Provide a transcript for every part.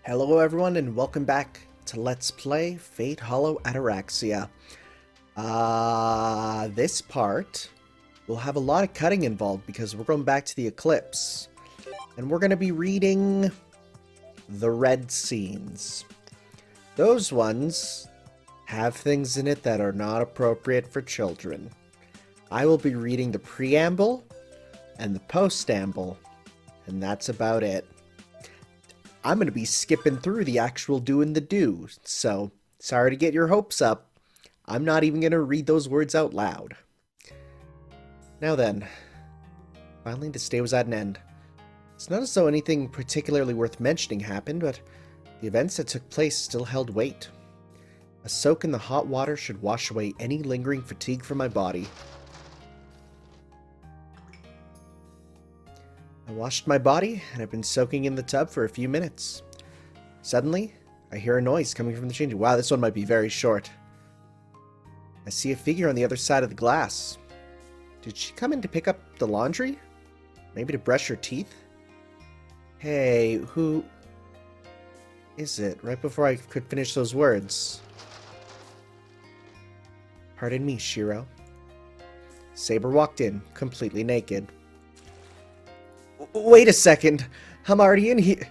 Hello everyone and welcome back to Let's Play Fate Hollow Ataraxia. This part will have a lot of cutting involved because we're going back to the Eclipse. And we're going to be reading the red scenes. Those ones have things in it that are not appropriate for children. I will be reading the preamble and the postamble, and that's about it. I'm going to be skipping through the actual doing the do, so sorry to get your hopes up. I'm not even going to read those words out loud. Now then, finally this day was at an end. It's not as though anything particularly worth mentioning happened, but the events that took place still held weight. A soak in the hot water should wash away any lingering fatigue from my body. I washed my body, and I've been soaking in the tub for a few minutes. Suddenly, I hear a noise coming from the changing. Wow, this one might be very short. I see a figure on the other side of the glass. Did she come in to pick up the laundry? Maybe to brush her teeth? Hey, who is it? Right before I could finish those words. Pardon me, Shiro. Saber walked in, completely naked. Wait a second. I'm already in here.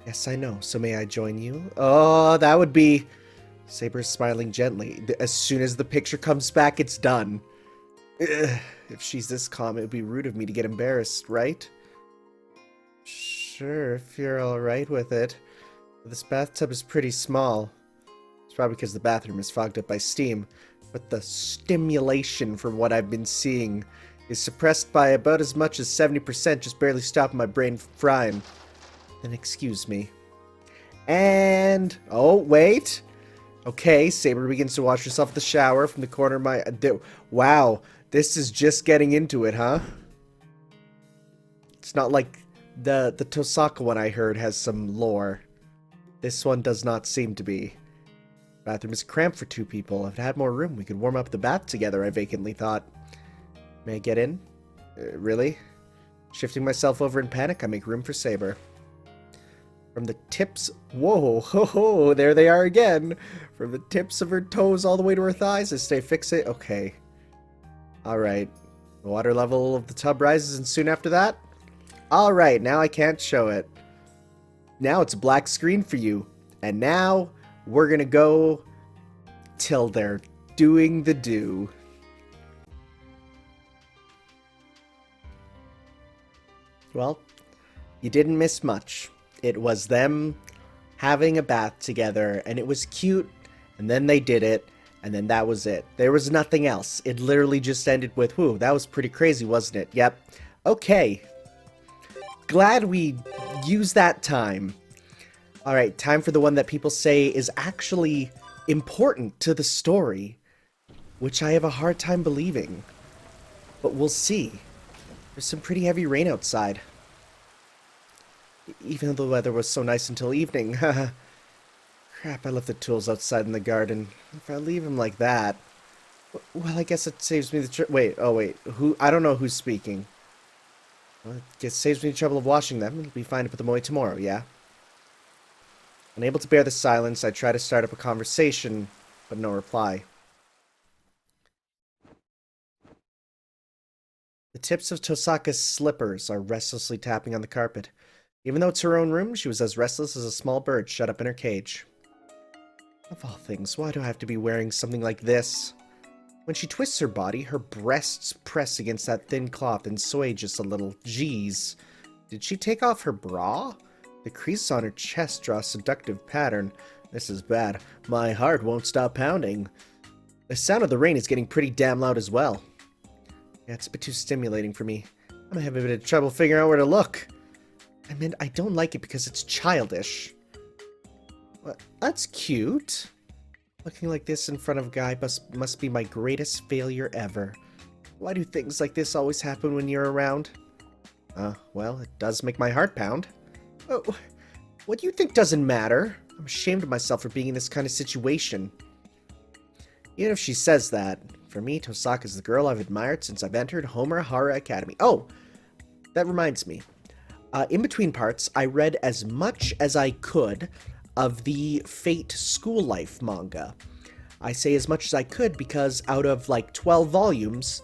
Yes, I know. So may I join you? Oh, that would be... Saber's smiling gently. As soon as the picture comes back, it's done. Ugh. If she's this calm, it would be rude of me to get embarrassed, right? Sure, if you're alright with it. This bathtub is pretty small. It's probably because the bathroom is fogged up by steam. But the stimulation from what I've been seeing is suppressed by about as much as 70%, just barely stopping my brain from frying. Then excuse me. And... oh, wait. Okay, Saber begins to wash herself in the shower from the corner of my... wow, this is just getting into it, huh? It's not like the Tosaka one I heard has some lore. This one does not seem to be. Bathroom is cramped for two people. If it had more room, we could warm up the bath together, I vacantly thought. May I get in? Really? Shifting myself over in panic, I make room for Saber. From the tips... whoa, ho, ho, there they are again! From the tips of her toes all the way to her thighs, I stay fixated. Okay. Alright. The water level of the tub rises, and soon after that... alright, now I can't show it. Now it's a black screen for you. And now, we're gonna go... till they're doing the do. Well, you didn't miss much. It was them having a bath together, and it was cute, and then they did it, and then that was it. There was nothing else. It literally just ended with, whew, that was pretty crazy, wasn't it? Yep. Okay. Glad we used that time. Alright, time for the one that people say is actually important to the story, which I have a hard time believing. But we'll see. There's some pretty heavy rain outside. Even though the weather was so nice until evening. Crap, I left the tools outside in the garden. If I leave them like that... well, I guess it saves me the wait, oh wait. Who? I don't know who's speaking. Well, it saves me the trouble of washing them. It'll be fine to put them away tomorrow, yeah? Unable to bear the silence, I try to start up a conversation, but no reply. The tips of Tosaka's slippers are restlessly tapping on the carpet. Even though it's her own room, she was as restless as a small bird shut up in her cage. Of all things, why do I have to be wearing something like this? When she twists her body, her breasts press against that thin cloth and sway just a little. Jeez. Did she take off her bra? The creases on her chest draw a seductive pattern. This is bad. My heart won't stop pounding. The sound of the rain is getting pretty damn loud as well. Yeah, it's a bit too stimulating for me. I'm having a bit of trouble figuring out where to look. I mean, I don't like it because it's childish. Well, that's cute. Looking like this in front of a guy must be my greatest failure ever. Why do things like this always happen when you're around? Well, it does make my heart pound. Oh, what do you think doesn't matter? I'm ashamed of myself for being in this kind of situation. Even if she says that, for me, Tosaka's the girl I've admired since I've entered Homurahara Academy. Oh, that reminds me. In between parts, I read as much as I could of the Fate School Life manga. I say as much as I could because out of like 12 volumes,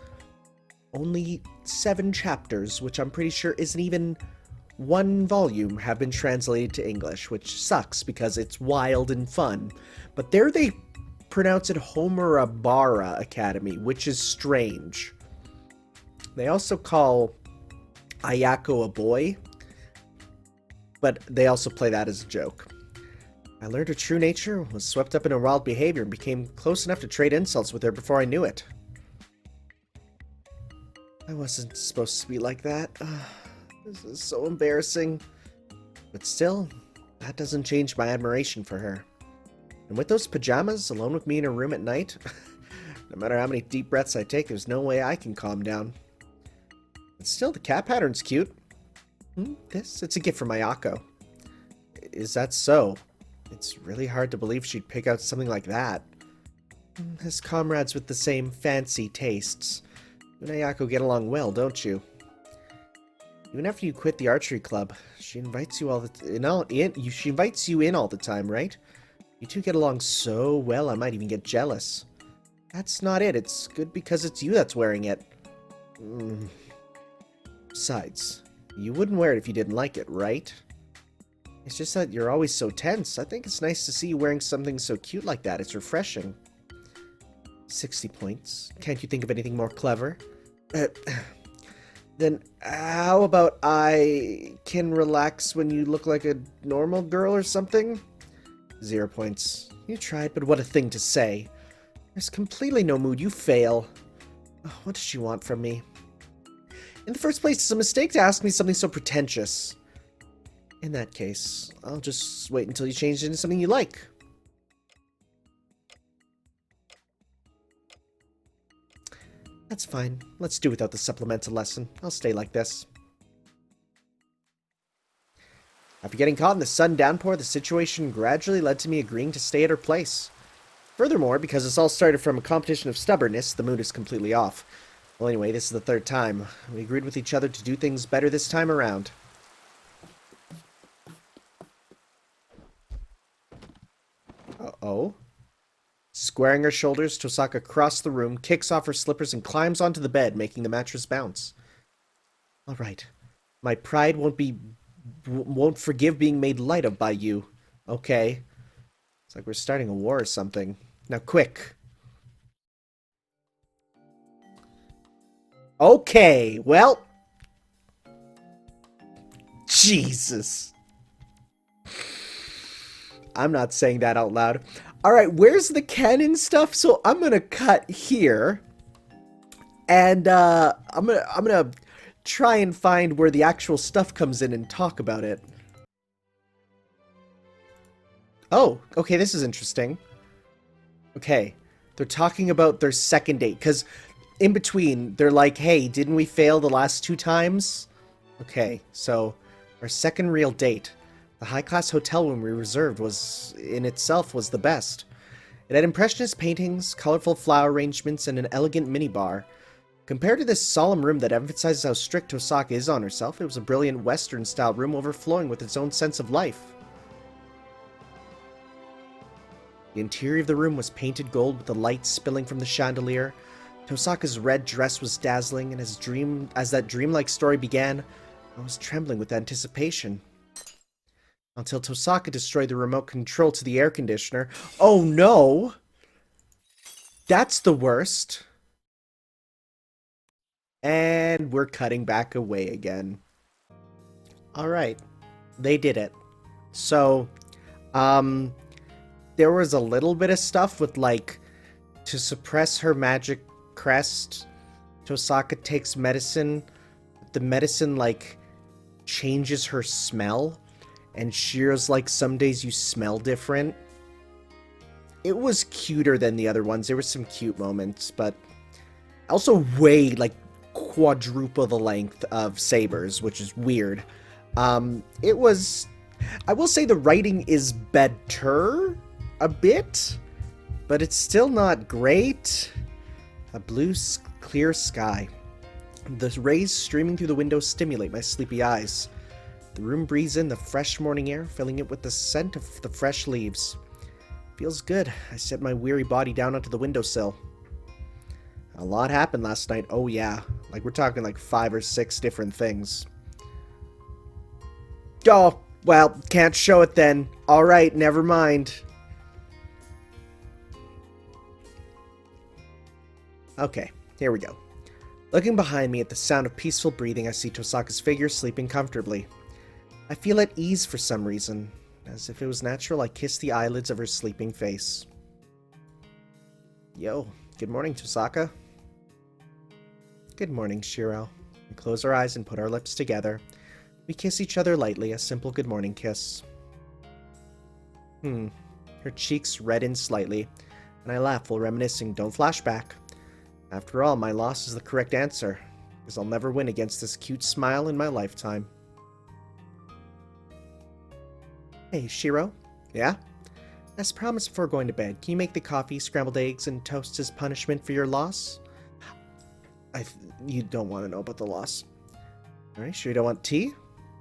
only 7 chapters, which I'm pretty sure isn't even one volume, have been translated to English, which sucks because it's wild and fun. But there they pronounce it Homerabara Academy, which is strange. They also call Ayako a boy, but they also play that as a joke. I learned her true nature, was swept up in her wild behavior, and became close enough to trade insults with her before I knew it. I wasn't supposed to be like that. This is so embarrassing. But still, that doesn't change my admiration for her. And with those pajamas, alone with me in her room at night, no matter how many deep breaths I take, there's no way I can calm down. But still, the cat pattern's cute. It's a gift from Ayako. Is that so? It's really hard to believe she'd pick out something like that. As comrades with the same fancy tastes, you and Ayako get along well, don't you? Even after you quit the archery club, she invites you she invites you in all the time, right? You two get along so well, I might even get jealous. That's not it. It's good because it's you that's wearing it. Besides, you wouldn't wear it if you didn't like it, right? It's just that you're always so tense. I think it's nice to see you wearing something so cute like that. It's refreshing. 60 points. Can't you think of anything more clever? Then how about I can relax when you look like a normal girl or something? 0 points. You tried, but what a thing to say. There's completely no mood. You fail. Oh, what does she want from me? In the first place, it's a mistake to ask me something so pretentious. In that case, I'll just wait until you change it into something you like. That's fine. Let's do without the supplemental lesson. I'll stay like this. After getting caught in the sudden downpour, the situation gradually led to me agreeing to stay at her place. Furthermore, because this all started from a competition of stubbornness, the mood is completely off. Well, anyway, this is the 3rd time. We agreed with each other to do things better this time around. Uh-oh. Squaring her shoulders, Tosaka crosses the room, kicks off her slippers, and climbs onto the bed, making the mattress bounce. All right. My pride won't forgive being made light of by you. Okay. It's like we're starting a war or something. Now, quick. Okay, well. Jesus. I'm not saying that out loud. Alright, where's the canon stuff? So I'm gonna cut here. And I'm gonna try and find where the actual stuff comes in and talk about it. Oh, okay, this is interesting. Okay, they're talking about their second date, because in between, they're like, hey, didn't we fail the last 2 times? Okay, so our second real date. The high-class hotel room we reserved was the best. It had impressionist paintings, colorful flower arrangements, and an elegant minibar. Compared to this solemn room that emphasizes how strict Tosaka is on herself, it was a brilliant Western-style room overflowing with its own sense of life. The interior of the room was painted gold with the light spilling from the chandelier. Tosaka's red dress was dazzling, and as that dreamlike story began, I was trembling with anticipation. Until Tosaka destroyed the remote control to the air conditioner. Oh no! That's the worst. And we're cutting back away again. Alright. They did it. So, there was a little bit of stuff with, like, to suppress her magic crest, Tosaka takes medicine. The medicine, like, changes her smell. And Shira's like, some days you smell different. It was cuter than the other ones. There were some cute moments, but also way, like, quadruple the length of Saber's, which is weird. It was... I will say the writing is better a bit, but it's still not great. A blue, clear sky. The rays streaming through the window stimulate my sleepy eyes. The room breathes in the fresh morning air, filling it with the scent of the fresh leaves. Feels good. I set my weary body down onto the windowsill. A lot happened last night. Oh yeah. Like, we're talking like 5 or 6 different things. Oh, well, can't show it then. Alright, never mind. Okay, here we go. Looking behind me at the sound of peaceful breathing, I see Tosaka's figure sleeping comfortably. I feel at ease for some reason. As if it was natural, I kiss the eyelids of her sleeping face. Yo, good morning, Tosaka. Good morning, Shiro. We close our eyes and put our lips together. We kiss each other lightly, a simple good morning kiss. Her cheeks redden slightly, and I laugh while reminiscing. Don't flash back. After all, my loss is the correct answer, because I'll never win against this cute smile in my lifetime. Hey, Shiro? Yeah? As promised before going to bed, can you make the coffee, scrambled eggs, and toast as punishment for your loss? You don't want to know about the loss. Alright, sure you don't want tea?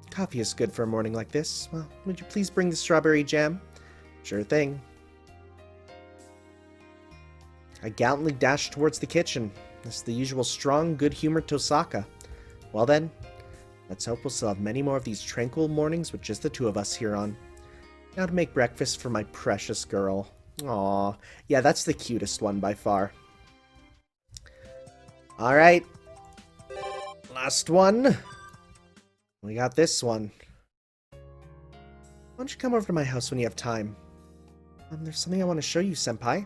Coffee is good for a morning like this. Well, would you please bring the strawberry jam? Sure thing. I gallantly dash towards the kitchen. This is the usual strong, good-humored Tosaka. Well then, let's hope we'll still have many more of these tranquil mornings with just the two of us here on. Now to make breakfast for my precious girl. Aww. Yeah, that's the cutest one by far. Alright. Last one. We got this one. Why don't you come over to my house when you have time? There's something I want to show you, Senpai.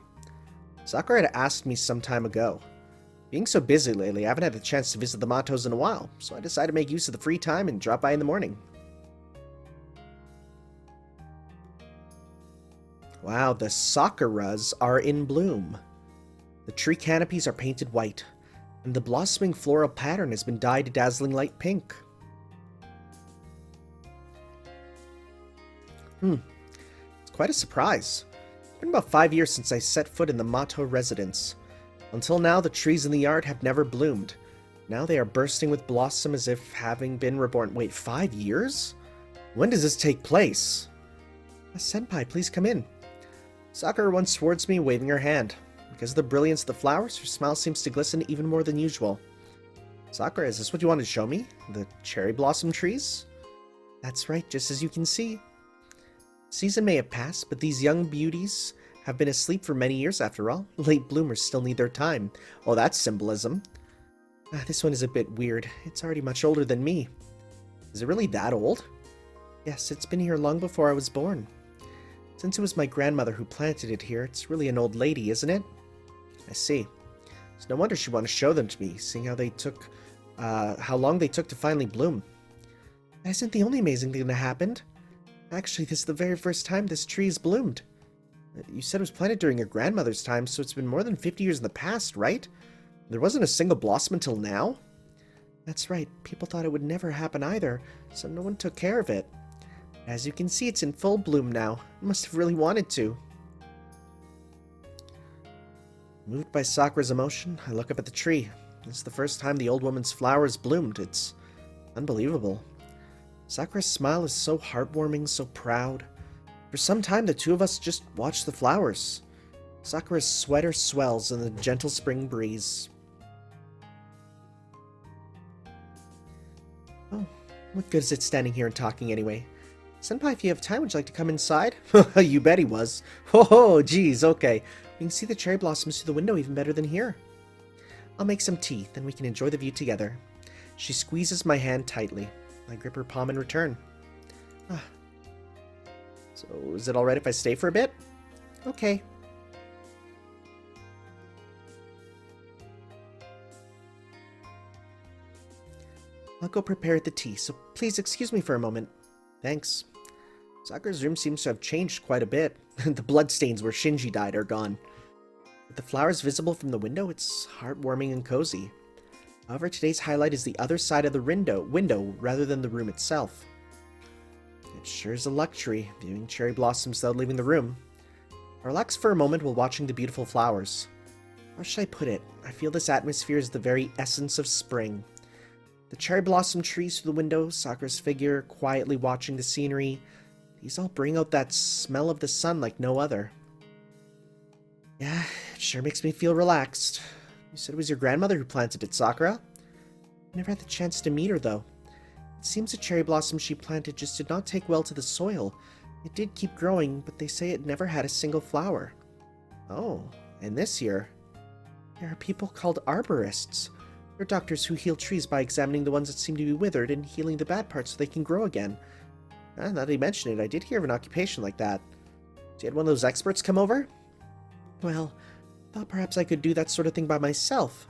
Sakura had asked me some time ago. Being so busy lately, I haven't had the chance to visit the Matos in a while, so I decided to make use of the free time and drop by in the morning. Wow, the Sakuras are in bloom. The tree canopies are painted white, and the blossoming floral pattern has been dyed a dazzling light pink. It's quite a surprise. It's been about 5 years since I set foot in the Mato residence. Until now, the trees in the yard have never bloomed. Now they are bursting with blossom as if having been reborn. Wait, 5 years? When does this take place? Senpai, please come in. Sakura runs towards me, waving her hand. Because of the brilliance of the flowers, her smile seems to glisten even more than usual. Sakura, is this what you wanted to show me? The cherry blossom trees? That's right, just as you can see. Season may have passed, but these young beauties have been asleep for many years after all. Late bloomers still need their time. Oh, that's symbolism. This one is a bit weird. It's already much older than me. Is it really that old? Yes, it's been here long before I was born. Since it was my grandmother who planted it here, it's really an old lady, isn't it? I see. It's no wonder she'd want to show them to me, seeing how long they took to finally bloom. That isn't the only amazing thing that happened. Actually, this is the very first time this tree has bloomed. You said it was planted during your grandmother's time, so it's been more than 50 years in the past, right? There wasn't a single blossom until now? That's right. People thought it would never happen either, so no one took care of it. As you can see, it's in full bloom now. It must have really wanted to. Moved by Sakura's emotion, I look up at the tree. It's the first time the old woman's flowers bloomed. It's unbelievable. Sakura's smile is so heartwarming, so proud. For some time, the two of us just watched the flowers. Sakura's sweater swells in the gentle spring breeze. Oh, what good is it standing here and talking anyway? Senpai, if you have time, would you like to come inside? You bet he was. Oh, geez, okay. We can see the cherry blossoms through the window even better than here. I'll make some tea, then we can enjoy the view together. She squeezes my hand tightly. I grip her palm in return. So, is it alright if I stay for a bit? Okay. I'll go prepare the tea, so please excuse me for a moment. Thanks. Sakura's room seems to have changed quite a bit. The bloodstains where Shinji died are gone. With the flowers visible from the window, it's heartwarming and cozy. However, today's highlight is the other side of the window rather than the room itself. It sure is a luxury, viewing cherry blossoms without leaving the room. I relax for a moment while watching the beautiful flowers. How should I put it? I feel this atmosphere is the very essence of spring. The cherry blossom trees through the window, Sakura's figure quietly watching the scenery. These all bring out that smell of the sun like no other. Yeah, it sure makes me feel relaxed. You said it was your grandmother who planted it, Sakura? I never had the chance to meet her, though. It seems the cherry blossom she planted just did not take well to the soil. It did keep growing, but they say it never had a single flower. Oh, and this year, there are people called arborists. They're doctors who heal trees by examining the ones that seem to be withered and healing the bad parts so they can grow again. Now that you mention it, I did hear of an occupation like that. So you had one of those experts come over? Well, I thought perhaps I could do that sort of thing by myself.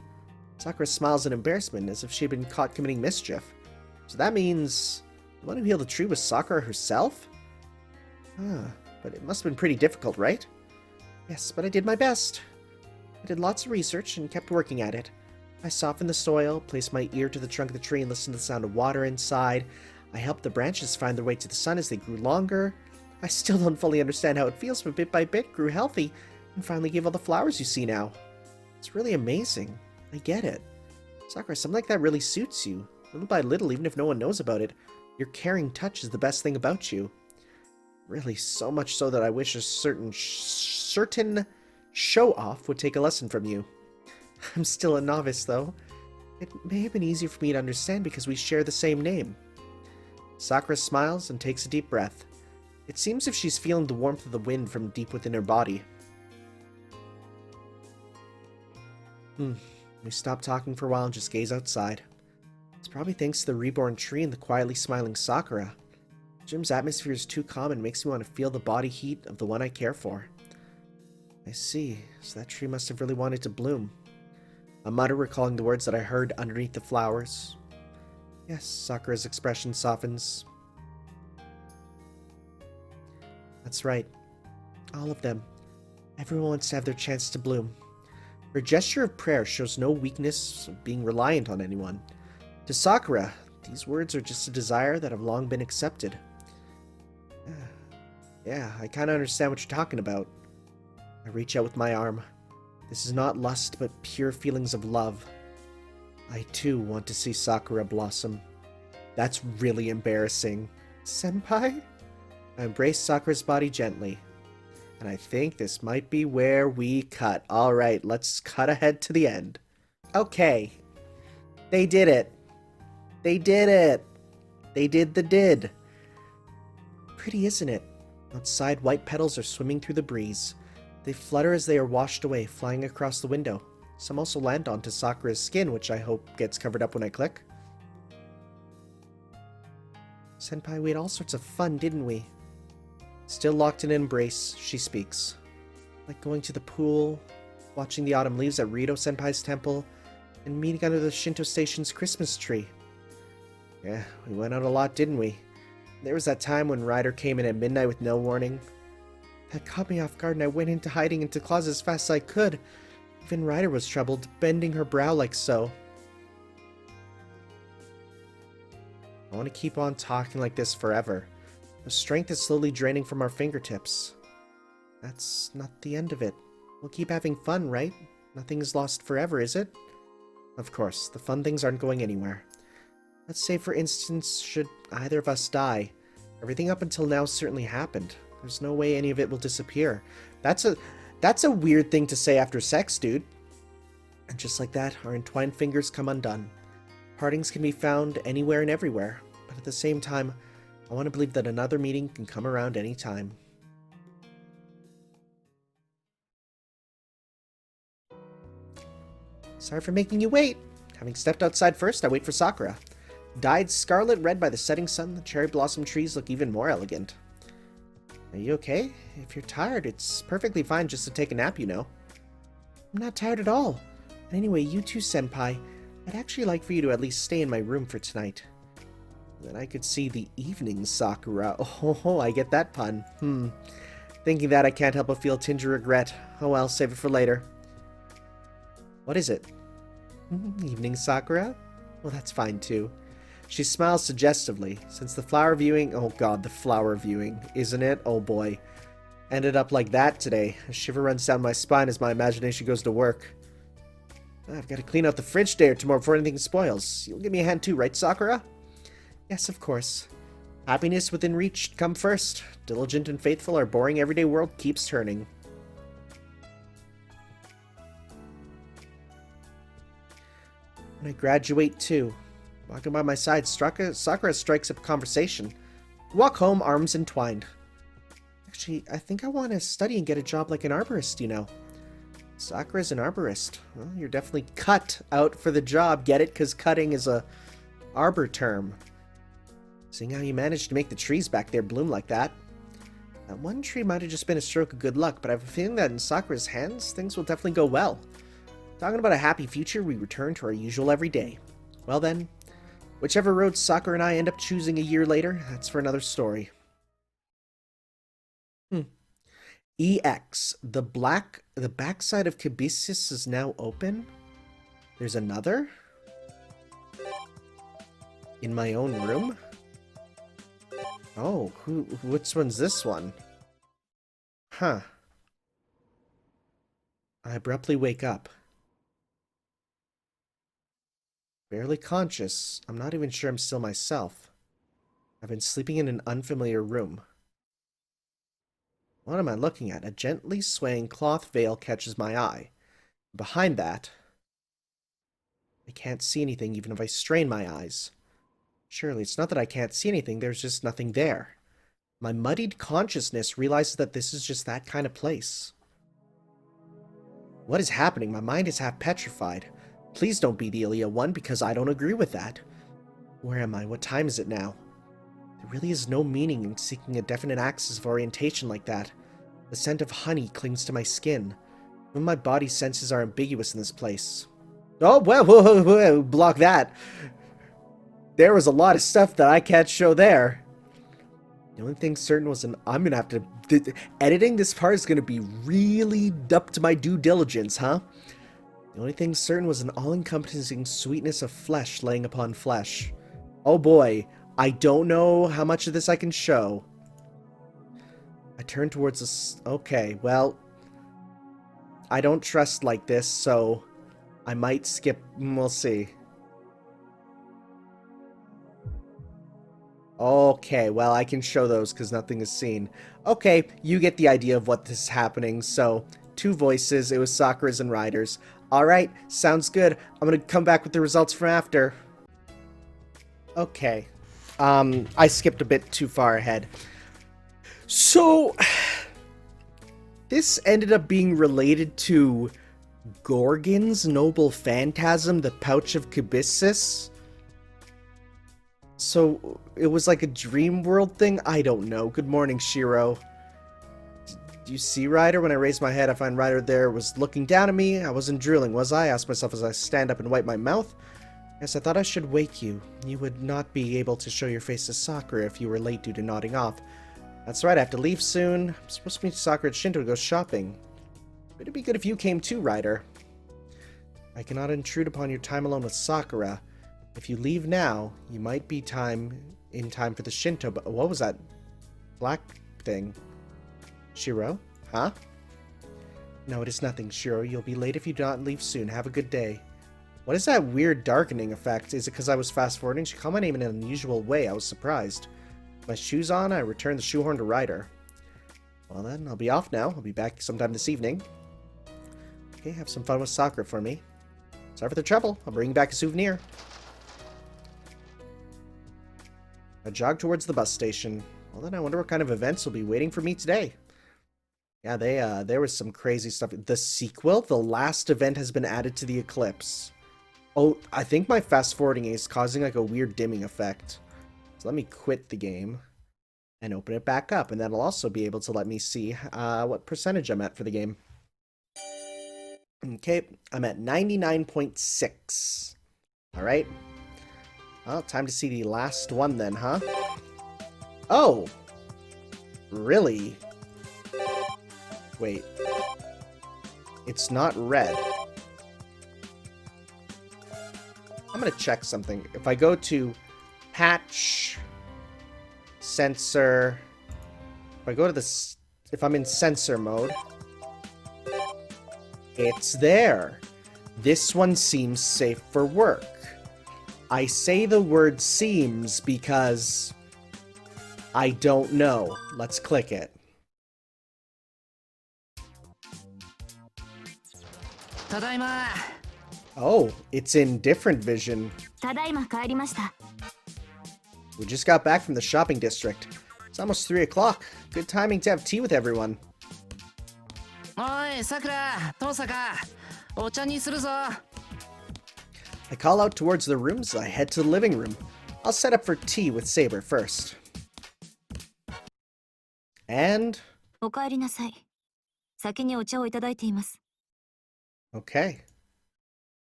Sakura smiles in embarrassment, as if she had been caught committing mischief. So that means the one who healed the tree was Sakura herself? But it must have been pretty difficult, right? Yes, but I did my best. I did lots of research and kept working at it. I softened the soil, placed my ear to the trunk of the tree and listened to the sound of water inside. I helped the branches find their way to the sun as they grew longer. I still don't fully understand how it feels, but bit by bit grew healthy and finally gave all the flowers you see now. It's really amazing. I get it. Sakura, something like that really suits you. Little by little, even if no one knows about it, your caring touch is the best thing about you. Really, so much so that I wish a certain show-off would take a lesson from you. I'm still a novice, though. It may have been easier for me to understand because we share the same name. Sakura smiles and takes a deep breath. It seems as if she's feeling the warmth of the wind from deep within her body. We stop talking for a while and just gaze outside. It's probably thanks to the reborn tree and the quietly smiling Sakura. Gym's atmosphere is too calm and makes me want to feel the body heat of the one I care for. I see, so that tree must have really wanted to bloom. I mutter, recalling the words that I heard underneath the flowers. Yes, Sakura's expression softens. That's right. All of them. Everyone wants to have their chance to bloom. Her gesture of prayer shows no weakness of being reliant on anyone. To Sakura, these words are just a desire that have long been accepted. Yeah, I kind of understand what you're talking about. I reach out with my arm. This is not lust, but pure feelings of love. I too want to see Sakura blossom. That's really embarrassing. Senpai? I embrace Sakura's body gently. And I think this might be where we cut. Alright, let's cut ahead to the end. Okay. They did it. They did it. They did the did. Pretty, isn't it? Outside, white petals are swimming through the breeze. They flutter as they are washed away, flying across the window. Some also land onto Sakura's skin, which I hope gets covered up when I click. Senpai, we had all sorts of fun, didn't we? Still locked in an embrace, she speaks. Like going to the pool, watching the autumn leaves at Rito Senpai's temple, and meeting under the Shinto station's Christmas tree. Yeah, we went out a lot, didn't we? There was that time when Ryder came in at midnight with no warning. That caught me off guard and I went into hiding into the closet as fast as I could. Even Ryder was troubled, bending her brow like so. I want to keep on talking like this forever. The strength is slowly draining from our fingertips. That's not the end of it. We'll keep having fun, right? Nothing is lost forever, is it? Of course, the fun things aren't going anywhere. Let's say, for instance, should either of us die. Everything up until now certainly happened. There's no way any of it will disappear. That's a weird thing to say after sex, dude. And just like that, our entwined fingers come undone. Partings can be found anywhere and everywhere, but at the same time, I want to believe that another meeting can come around any time. Sorry for making you wait. Having stepped outside first, I wait for Sakura. Dyed scarlet red by the setting sun, the cherry blossom trees look even more elegant. Are you okay? If you're tired, it's perfectly fine just to take a nap, you know. I'm not tired at all. And anyway, you too, Senpai. I'd actually like for you to at least stay in my room for tonight. Then I could see the evening, Sakura. Oh, I get that pun. Thinking that, I can't help but feel a tinge of regret. Oh well, save it for later. What is it? Evening, Sakura? Well, that's fine too. She smiles suggestively, since the flower viewing, oh god, the flower viewing, isn't it? Oh boy. Ended up like that today. A shiver runs down my spine as my imagination goes to work. I've got to clean out the fridge day or tomorrow before anything spoils. You'll give me a hand too, right, Sakura? Yes, of course. Happiness within reach come first. Diligent and faithful, our boring everyday world keeps turning. When I graduate too. Walking by my side, Sakura strikes up a conversation. Walk home, arms entwined. Actually, I think I want to study and get a job like an arborist, you know. Sakura's an arborist. Well, you're definitely cut out for the job. Get it? Because cutting is a arbor term. Seeing how you managed to make the trees back there bloom like that. That one tree might have just been a stroke of good luck, but I have a feeling that in Sakura's hands, things will definitely go well. Talking about a happy future, we return to our usual everyday. Well then, whichever road Sakura and I end up choosing a year later, that's for another story. EX. The backside of Kibisius is now open? There's another? In my own room? Oh, which one's this one? Huh. I abruptly wake up. Barely conscious. I'm not even sure I'm still myself. I've been sleeping in an unfamiliar room. What am I looking at? A gently swaying cloth veil catches my eye. Behind that, I can't see anything even if I strain my eyes. Surely it's not that I can't see anything, there's just nothing there. My muddied consciousness realizes that this is just that kind of place. What is happening? My mind is half petrified. Please don't be the Ilya one, because I don't agree with that. Where am I? What time is it now? There really is no meaning in seeking a definite axis of orientation like that. The scent of honey clings to my skin. Even my body senses are ambiguous in this place. Oh, whoa, block that. There was a lot of stuff that I can't show there. The only thing certain was I'm gonna have to... editing this part is gonna be really up to my due diligence, huh? The only thing certain was an all-encompassing sweetness of flesh laying upon flesh. Oh boy, I don't know how much of this I can show. I turn towards this... Okay, well... I don't trust like this, so... I might skip... We'll see. Okay, well, I can show those because nothing is seen. Okay, you get the idea of what this is happening. So, two voices. It was Sakura's and Ryder's. Alright, sounds good. I'm gonna come back with the results from after. Okay. I skipped a bit too far ahead. So, this ended up being related to Gorgon's Noble Phantasm, the Pouch of Kibisius. So, it was like a dream world thing? I don't know. Good morning, Shiro. Do you see Ryder? When I raised my head, I find Ryder there was looking down at me. I wasn't drooling, was I? I asked myself as I stand up and wipe my mouth. Yes, I thought I should wake you. You would not be able to show your face to Sakura if you were late due to nodding off. That's right, I have to leave soon. I'm supposed to meet Sakura at Shinto to go shopping. It'd be good if you came too, Ryder. I cannot intrude upon your time alone with Sakura. If you leave now, you might be in time for the Shinto, but what was that black thing? Shiro? Huh? No, it is nothing, Shiro. You'll be late if you do not leave soon. Have a good day. What is that weird darkening effect? Is it because I was fast-forwarding? She called my name in an unusual way. I was surprised. With my shoes on, I returned the shoehorn to Ryder. Well then, I'll be off now. I'll be back sometime this evening. Okay, have some fun with Sakura for me. Sorry for the trouble. I'll bring back a souvenir. I jog towards the bus station. Well then, I wonder what kind of events will be waiting for me today. Yeah, there was some crazy stuff. The sequel, the last event has been added to the Eclipse. Oh, I think my fast-forwarding is causing like a weird dimming effect. So let me quit the game and open it back up. And that'll also be able to let me see what percentage I'm at for the game. Okay, I'm at 99.6. Alright. Well, time to see the last one then, huh? Oh! Really? Wait. It's not red. I'm gonna check something. If I go to patch, censor, if I go to this, if I'm in censor mode, it's there. This one seems safe for work. I say the word seems because I don't know. Let's click it. Tadaima. Oh, it's in different vision. ただいま帰りました。 We just got back from the shopping district. It's almost 3 o'clock. Good timing to have tea with everyone. おい、さくら、とさか、お茶にするぞ。I call out towards the rooms as I head to the living room. I'll set up for tea with Saber first. And... お帰りなさい。先にお茶をいただいています。 Okay.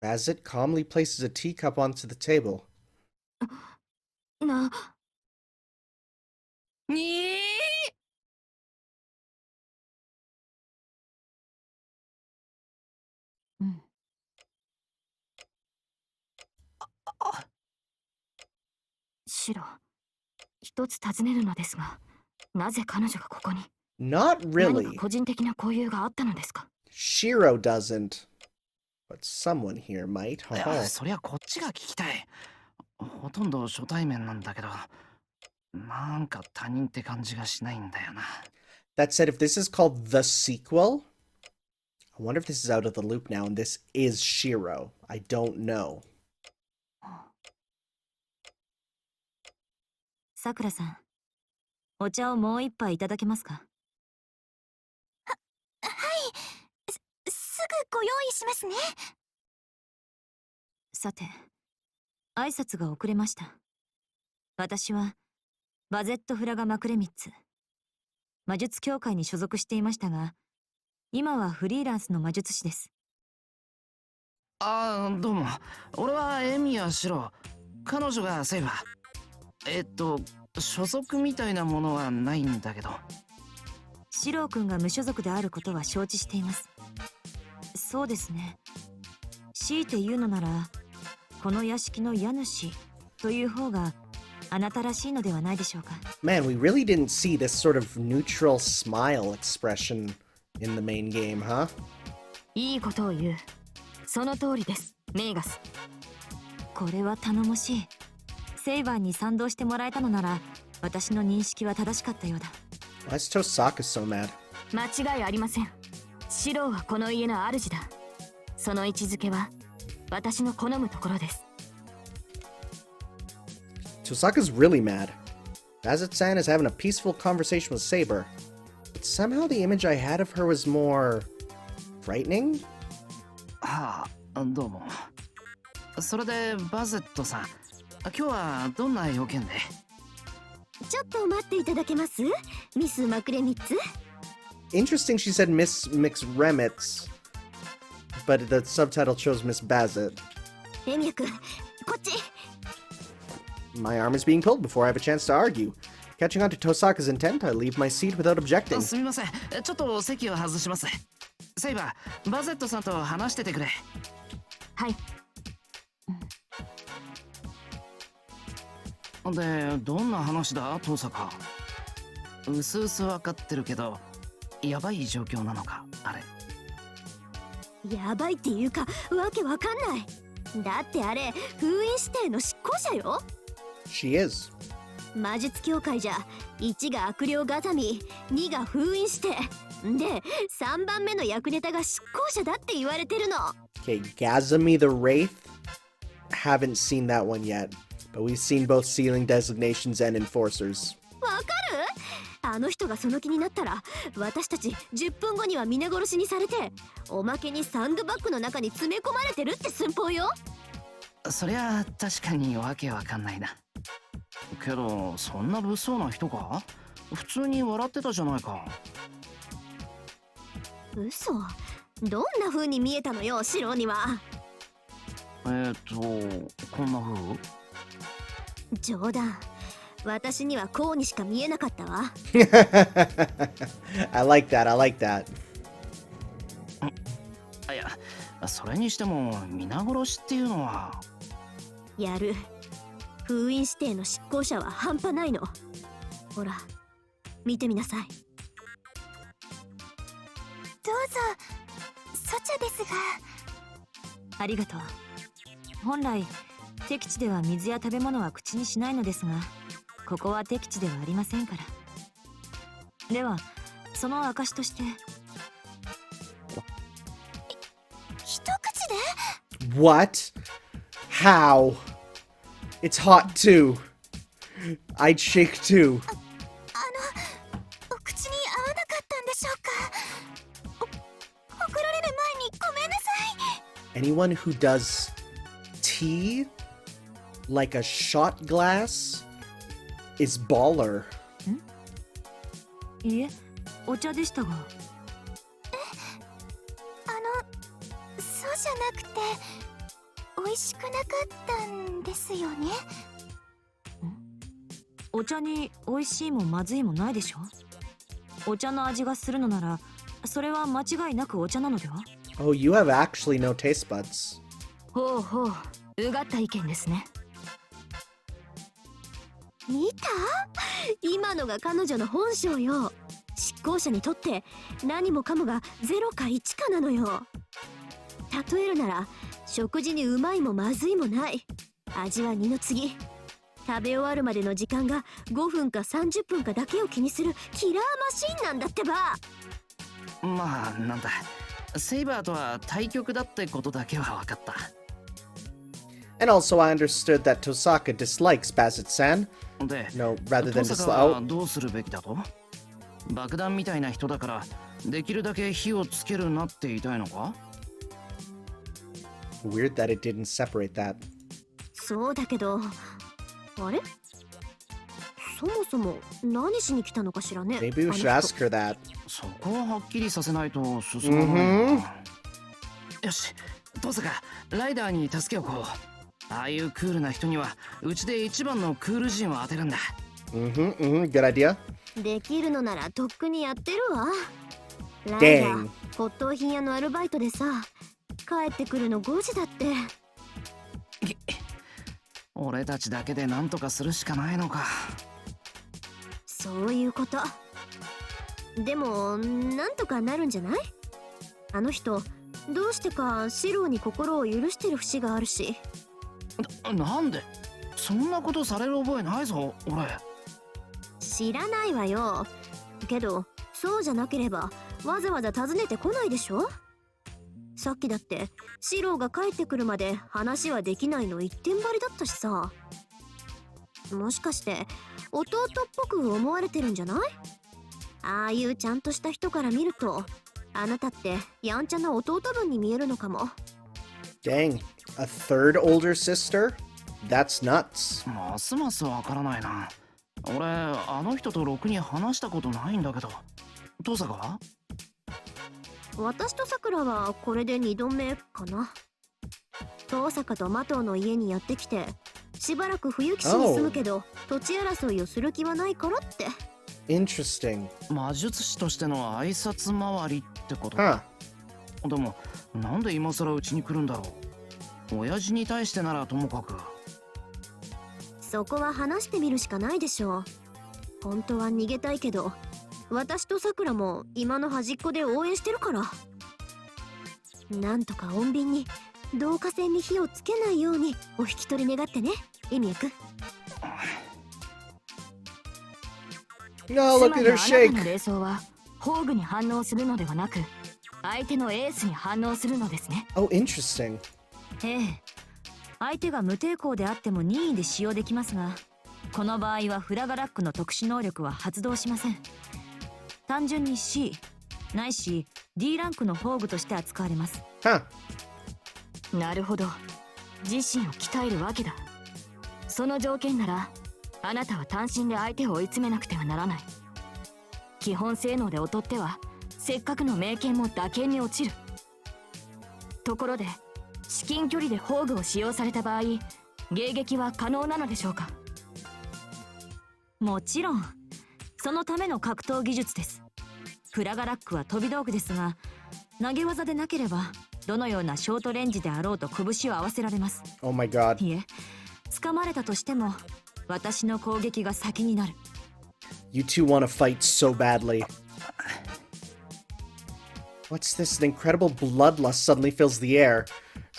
Bazit calmly places a teacup onto the table. にー。うん。シロ、一つ尋ねるのですが、なぜ彼女がここに？ Not 何 really. か個人的な交友があったのですか？ Shiro doesn't. But someone here might. いや、そりゃこっちが聞きたい。ほとんど初対面なんだけど、なんか他人って感じがしないんだよな。That said, if this is called the sequel, I wonder if this is out of the loop now and this is Shiro. I don't know. さくらさん、お茶をもう一杯いただけますか？はい、すぐご用意しますね。さて、挨拶が遅れました。私はバゼット・フラガ・マクレミッツ。魔術協会に所属していましたが、今はフリーランスの魔術師です。ああ、どうも。俺はエミヤシロ。彼女がセイバー。所属みたいなものはないんだけど。シロー君が無所属であることは承知しています。そうですね。強いて言うのなら、この屋敷の家主という方があなたらしいのではないでしょうか。Man, we really didn't see this sort of neutral smile expression in the main game, huh? いいことを言う。その通りです、メイガス。これは頼もしい。セイバーに賛同してもらえたのなら、私の認識は正しかったようだ。Why is Tosaka so mad? 間違いありません。シローはこの家の主だ。その位置づけは私の好むところです。Tosaka's really mad. Bazit-san is having a peaceful conversation with Saber, but somehow the image I had of her was more frightening? はあ、どうも。それでバゼットさん、今日はどんな用件で？ちょっと待っていただけます？ミス・マクレミッツ。 Interesting she said Miss Mixremitz, but the subtitle chose Miss Bazit. エミヤ君、こっち。 My arm is being pulled before I have a chance to argue. Catching on to Tosaka's intent, I leave my seat without objecting. すみません。ちょっと席を外します。セイバー、バゼットさんと話しててくれ。はい。で、どんな話だ、トサカ。うすうすわかってるけど、やばい状況なのか、あれ。やばいっていうか、わけわかんない。だってあれ、封印指定の執行者よ。She is. 魔術協会じゃ、1が悪霊ガザミ、2が封印指定。で、3番目の役ネタが執行者だって言われてるの。Okay, Gazami the Wraith? Haven't seen that one yet, but we've seen both sealing designations and enforcers. わかる？あの人がその気になったら、私たち10分後には皆殺しにされて、おまけにサンドバッグの中に詰め込まれてるって寸法よ。そりゃ確かにわけわかんないな。けど、そんな物騒な人か？普通に笑ってたじゃないか。嘘？どんな風に見えたのよ、シロには。こんな風？冗談。私にはこうにしか見えなかったわ。I like that, I like that. いや、それにしても皆殺しっていうのは。やる。封印指定の執行者は半端ないの。ほら、見てみなさい。どうぞ、ソチャですが。ありがとう。本来敵地では水や食べ物は口にしないのですが、ここは敵地ではありませんから。ではその証として。一口で？ What? How? It's hot too. I'd shake too. お口に合わなかったんでしょうか？怒られる前にごめんなさい。 Anyone who does tea like a shot glass is baller. いえ、お茶でしたが。そうじゃなくて美味しくなかったんですよね。お茶に美味しいもまずいもないでしょ。お茶の味がするのならそれは間違いなくお茶なのでは。 Oh, you have actually no taste buds. ほうほう、うがった意見ですね。見た？今のが彼女の本性よ。執行者にとって何もかもが0か1かなのよ。例えるなら食事にうまいもまずいもない。味は二の次。食べ終わるまでの時間が5分か30分かだけを気にするキラーマシンなんだってば。まあなんだ、セイバーとは対極だってことだけは分かった。 And also, I understood that Tosaka dislikes Bazet-san. で、 No, rather than 登坂は dislike. どうするべきだと？爆弾みたいな人だからできるだけ火をつけるなって言いたいのか？ Weird that it didn't separate that. そうだけど、あれ？そもそも何しに来たのかしらね。 Maybe we あの should 人。 ask her that. そこははっきりさせないと進まないな。よし、登坂、ライダーに助けをこう。ああいうクールな人にはうちで一番のクール人を当てるんだ。Good idea. できるのならとっくにやってるわ。ライダー Dang. 骨董品屋のアルバイトでさ、帰ってくるの5時だって。俺たちだけで何とかするしかないのか。そういうこと。でもなんとかなるんじゃない？あの人どうしてかシローに心を許してる節があるし。なんで？そんなことされる覚えないぞ俺。知らないわよ。けどそうじゃなければわざわざ訪ねてこないでしょ。さっきだってシローが帰ってくるまで話はできないの一点張りだったしさ。もしかして弟っぽく思われてるんじゃない？ああいうちゃんとした人から見るとあなたってやんちゃな弟分に見えるのかも。 Dang. A third older sister? That's nuts. ますますわからないな。俺あの人とろくに話したことないんだけど。登坂は？私とさくらはこれで2度目かな。登坂と麻藤の家にやってきてしばらく冬木市に住むけど土地争いをする気はないからって。 Interesting. 魔術師としての挨拶回りってこと Huh. でもなんで今更うちに来るんだろう。親父に対してならともかく。そこは話してみるしかないでしょう。本当は逃げたいけど私とさくらも今の端っこで応援してるから。なんとか穏便に導火線に火をつけないようにお引き取り願ってね、エミヤくん。 No, look つま at り her あなた shake. の霊装は宝具に反応するのではなく相手のエースに反応するのですね。 Oh, interesting. ええ、相手が無抵抗であっても任意で使用できますが、この場合はフラガラックの特殊能力は発動しません。単純に C ないし D ランクの宝具として扱われます。 Huh. なるほど、自身を鍛えるわけだ。その条件ならあなたは単身で相手を追い詰めなくてはならない。基本性能で劣ってはせっかくの名剣も打剣に落ちる。ところで至近距離で宝具を使用された場合、迎撃は可能なのでしょうか？もちろん、そのための格闘技術です。フラガラックは飛び道具ですが、投げ技でなければどのようなショートレンジであろうと拳を合わせられます。 Oh my god. いえ、掴まれたとしても私の攻撃が先になる。 You two want to fight so badly. What's this? An incredible bloodlust suddenly fills the air.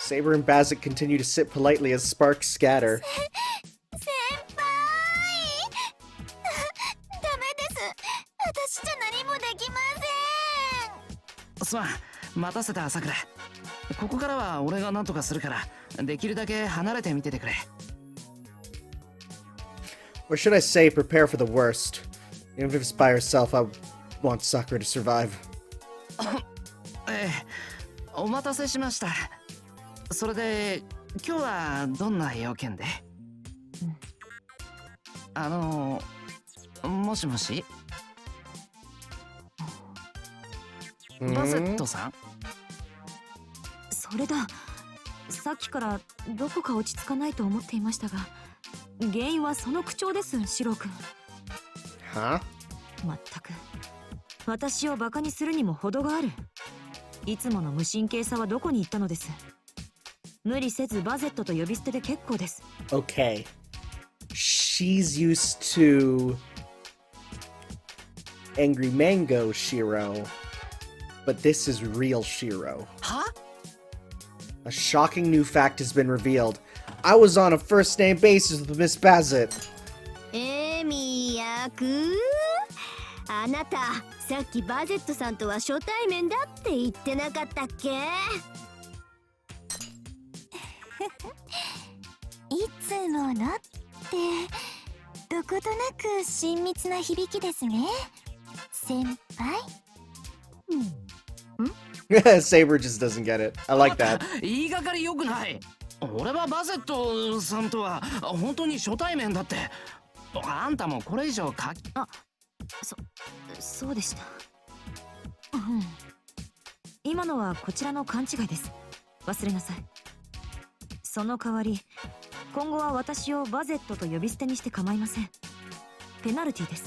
Saber and Bazet continue to sit politely as sparks scatter. 先輩ダメです私じゃ何もできませんすまん、待たせたさくら。ここからは俺が何とかするから、できるだけ離れてみててくれ。Or should I say, prepare for the worst. Even if it's by herself, I want Sakura to survive. ええ、お待たせしました。それで今日はどんな要件で？もしもし？バセットさん？それだ。さっきからどこか落ち着かないと思っていましたが、原因はその口調です、シロー君。Huh? まったく私をバカにするにも程がある。いつもの無神経さはどこに行ったのです。無理せずバゼットと呼び捨てで結構です。 Okay. She's used to Angry Mango Shiro, but this is real Shiro. は？ A shocking new fact has been revealed. I was on a first name basis with Miss Bazet. エミヤくんあなたさっきバゼットさんとは初対面だって言ってなかったっけいつものってどことなく親密な響きですね先輩。Saber just doesn't get it. I like that. 言いがかりよくない。俺はバゼットさんとは本当に初対面だって。あんたもこれ以上そうでした。今のはこちらの勘違いです。忘れなさい。その代わり今後は私をバゼットと呼び捨てにして構いません。ペナルティです。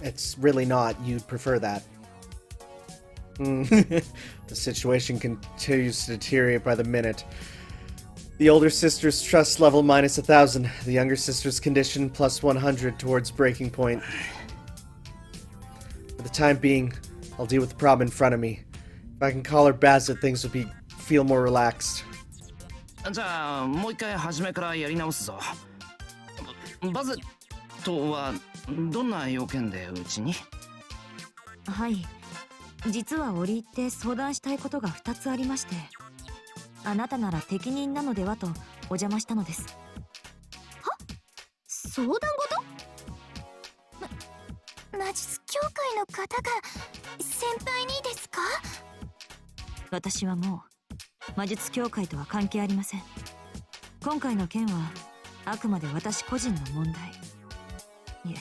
It's really not. You'd prefer that. The situation continues to deteriorate by the minute. The older sister's trust level minus 1,000. The younger sister's condition plus 100 towards breaking point. For the time being, I'll deal with the problem in front of me. If I can call her Bazet, things will feel more relaxed. じゃあもう一回初めからやり直すぞ。バゼットはどんな要件でうちに？はい、実は折り入って相談したいことが2つありまして、あなたなら適任なのではとお邪魔したのです。は？相談事？魔術協会の方が先輩にですか？私はもう魔術協会とは関係ありません。今回の件はあくまで私個人の問題。いえ、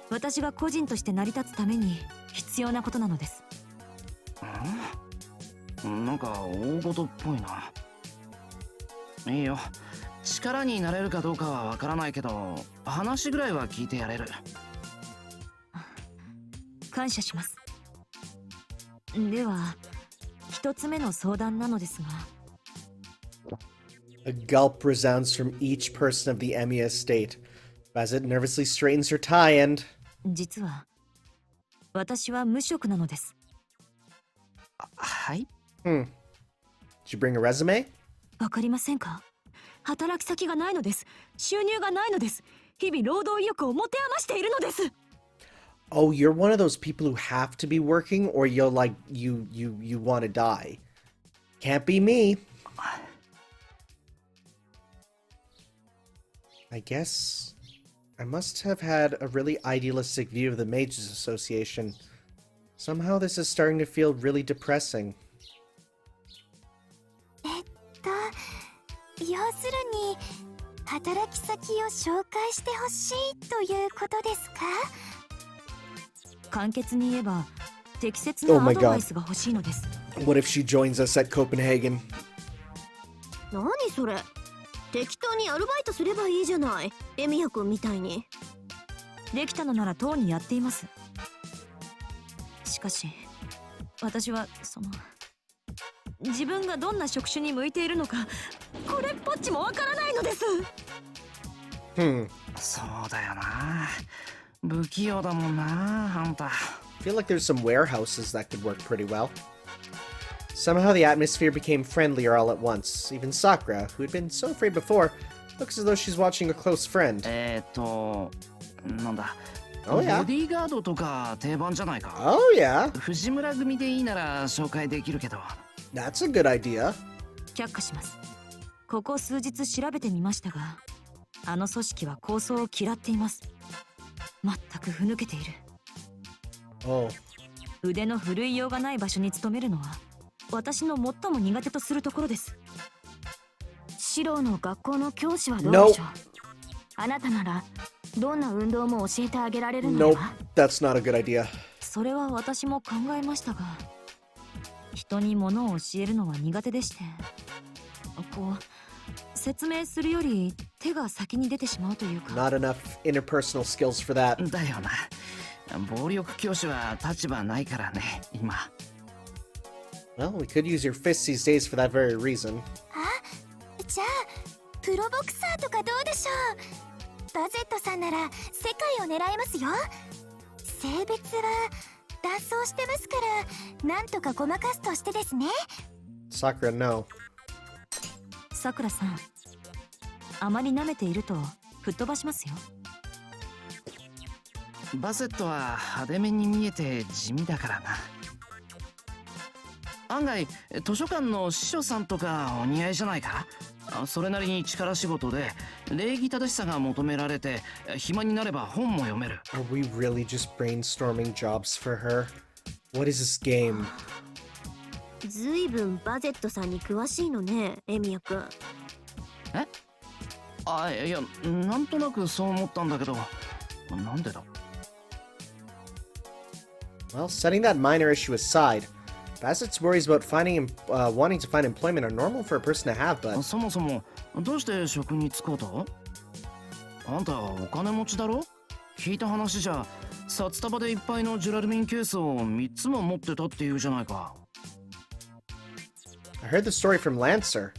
私が個人として成り立つために必要なことなのです。なんか大事っぽいな。いいよ、力になれるかどうかはわからないけど話ぐらいは聞いてやれる。感謝します。では一つ目の相談なのですが。 A gulp resounds from each person of the Emiya estate. Bazet nervously straightens her tie and... 実は私は無職なのです。はい。Did you bring a resume? わかりませんか？働き先がないのです。収入がないのです。日々労働意欲を持て余しているのです。 Oh, you're one of those people who have to be working, or you're like, you want to die. Can't be me. I guess I must have had a really idealistic view of the Mages Association. Somehow this is starting to feel really depressing. 要するに働き先を紹介してほしいということですか？簡潔に言えば適切なアドバイスが欲しいのです。 What if she joins us at Copenhagen? 何それ？適当にアルバイトすればいいじゃない。エミヤ君みたいに。できたのならとうにやっています。しかし私は自分がどんな職種に向いているのかこれっぽっちもわからないのです。そうだよな。不器用だもんな、あんた。I feel like there's some warehouses that could work pretty well. Somehow the atmosphere became friendlier all at once. Even Sakura, who had been so afraid before, looks as though she's watching a close friend. なんだ Oh ボ yeah. ディーガードとか定番じゃないか Oh yeah. 藤村組でいいなら紹介できるけど That's a good idea. 却下します。ここ数日調べてみましたが、あの組織は抗争を嫌っています。全くふぬけている。 Oh. 腕の振るいようがない場所に勤めるのは私の最も苦手とするところです。シロの学校の教師はどうでしょう、あなたならどんな運動も教えてあげられるので Nope. は、 That's not a good idea. それは私も考えましたが、人に物を教えるのは苦手でして、こう説明するより手が先に出てしまうというか。 Not enough interpersonal skills for that. だよな暴力教師は立場ないからね今 Well, we could use your fists these days for that very reason. じゃあプロボクサーとかどうでしょう。バゼットさんなら世界を狙えますよ。性別は男装してますからなんとかごまかすとしてですね。 Sakura, no. さくらさん、あまり舐めていると吹っ飛ばしますよ。バセットは派手めに見えて地味だからな案外図書館の司書さんとかお似合いじゃないかそれなりに力仕事で礼儀正しさが求められて暇になれば本も読める Are we really just brainstorming jobs for her? What is this game? ずいぶんバゼットさんに詳しいのね、エミヤくん。いやなんとなくそう思ったんだけどなんでだ Well, setting that minor issue aside, Bassett's worries about wanting to find employment are normal for a person to have, but そもそもどうして職に就こうとあんたお金持ちだろ聞いた話じゃ札束でいっぱいのジュラルミンケースを3つも持ってたっていうじゃないか I heard the story from Lancer.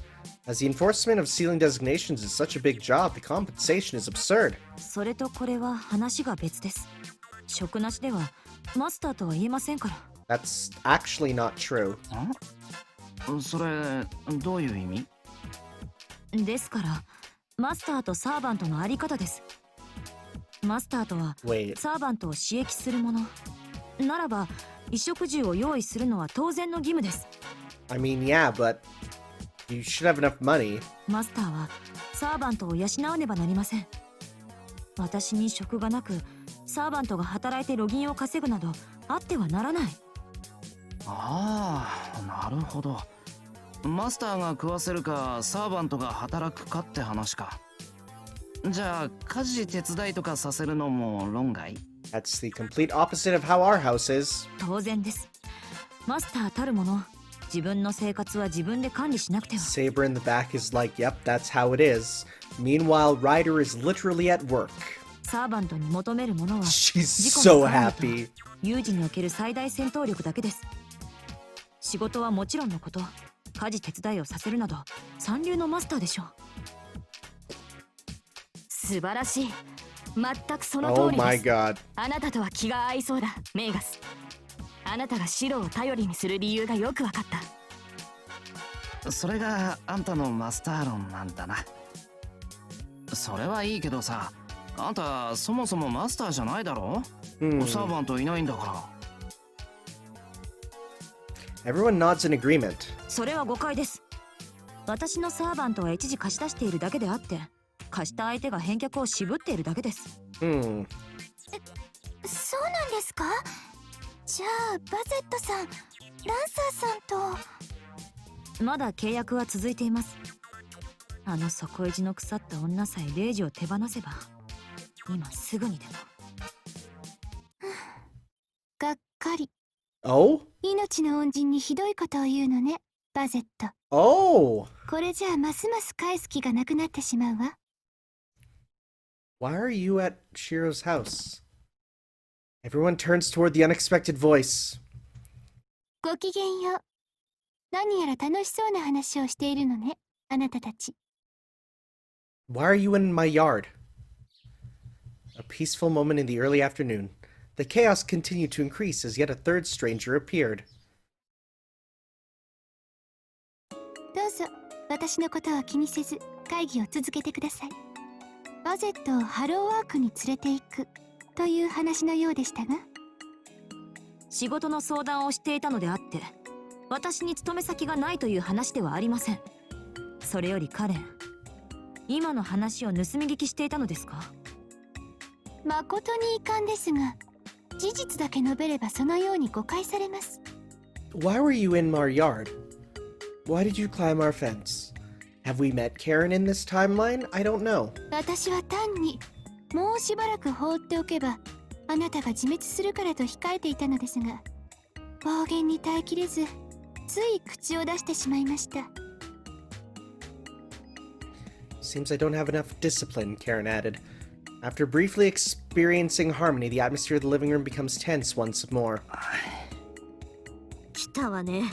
As the enforcement of sealing designations is such a big job, the compensation is absurd. それとこれは話が別です。職なしではマスターとは言えませんから。 That's actually not true. それどういう意味ですからマスターとサーバントのあり方です。マスターとは Wait, サーバントを刺激するものならば、衣食住を用意するのは当然の義務です。 I mean, yeah, but you should have enough money. マスターはサーバントを養わねばなりません。私に職がなくサーバントが働いてロギンを稼ぐなどあってはならない。ああ、なるほど。マスターが食わせるかサーバントが働くかって話か。じゃあ家事手伝いとかさせるのも論外 That's the complete opposite of how our house is. 当然です。マスターたるもの、自分の生活は自分で管理しなくては。 Saber in the back is like, yep, that's how it is. Meanwhile, Ryder is literally at work. サーバントに求めるものは She's 自己 so の管理 happy. と有事における最大戦闘力だけです。仕事はもちろんのこと、家事手伝いをさせるなど三流のマスターでしょう。素晴らしい。全くその Oh 通りで my す。 god. あなたとは気が合いそうだ、メイガス。あなたがシロを頼りにする理由がよくわかった。それがあんたのマスター論なんだな。それはいいけどさ、あんたそもそもマスターじゃないだろ、サーバントいないんだから。 Everyone nods in agreement. それは誤解です。私のサーバントは一時貸し出しているだけであって、貸した相手が返却を渋っているだけです。そうなんですか。じゃあバゼットさん、ランサーさんと。まだ契約は続いています。あの底意地の腐った女さえレイジを手放せば今すぐにでも。がっかり。 Oh? 命の恩人にひどいことを言うのね、バゼット。 Oh! これじゃあますます返す気がなくなってしまうわ。 Why are you at Shiro's house? Everyone turns toward the unexpected voice. ごきげんよう。何やら楽しそうな話をしているのね、あなたたち。 Why are you in my yard? A peaceful moment in the early afternoon. The chaos continued to increase as yet a third stranger appeared. 私のことは気にせず会議を続けてください。バゼットをハローワークに連れて行くという話のようでしたが。仕事の相談をしていたのであって、私に勤め先がないという話ではありません。それよりカレン、今の話を盗み聞きしていたのですか？誠に遺憾ですが、事実だけ述べればそのように誤解されます。 Why were you in our yard? Why did you climb our fence? Have we met Karen in this timeline? I don't know. 私は単にもうしばらく放っておけばあなたが自滅するからと控えていたのですが、暴言に耐えきれずつい口を出してしまいました。 Seems I don't have enough discipline, Karen added. After briefly experiencing harmony, the atmosphere of the living room becomes tense once more. 来たわね。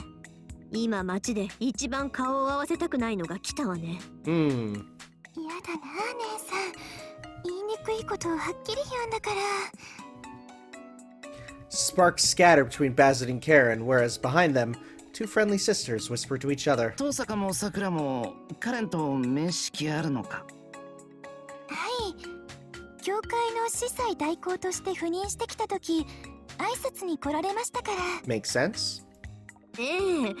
今街で一番顔を合わせたくないのが来たわね。やだな、姉さん。言いにくいことをはっきり言うんだから。 Sparks scatter between Bassett and Karen, whereas behind them, two friendly sisters whisper to each other. 登坂も桜もカレンと面識あるのか？はい。教会の司祭代行として赴任してきた時、挨拶に来られましたから。 Makes sense? え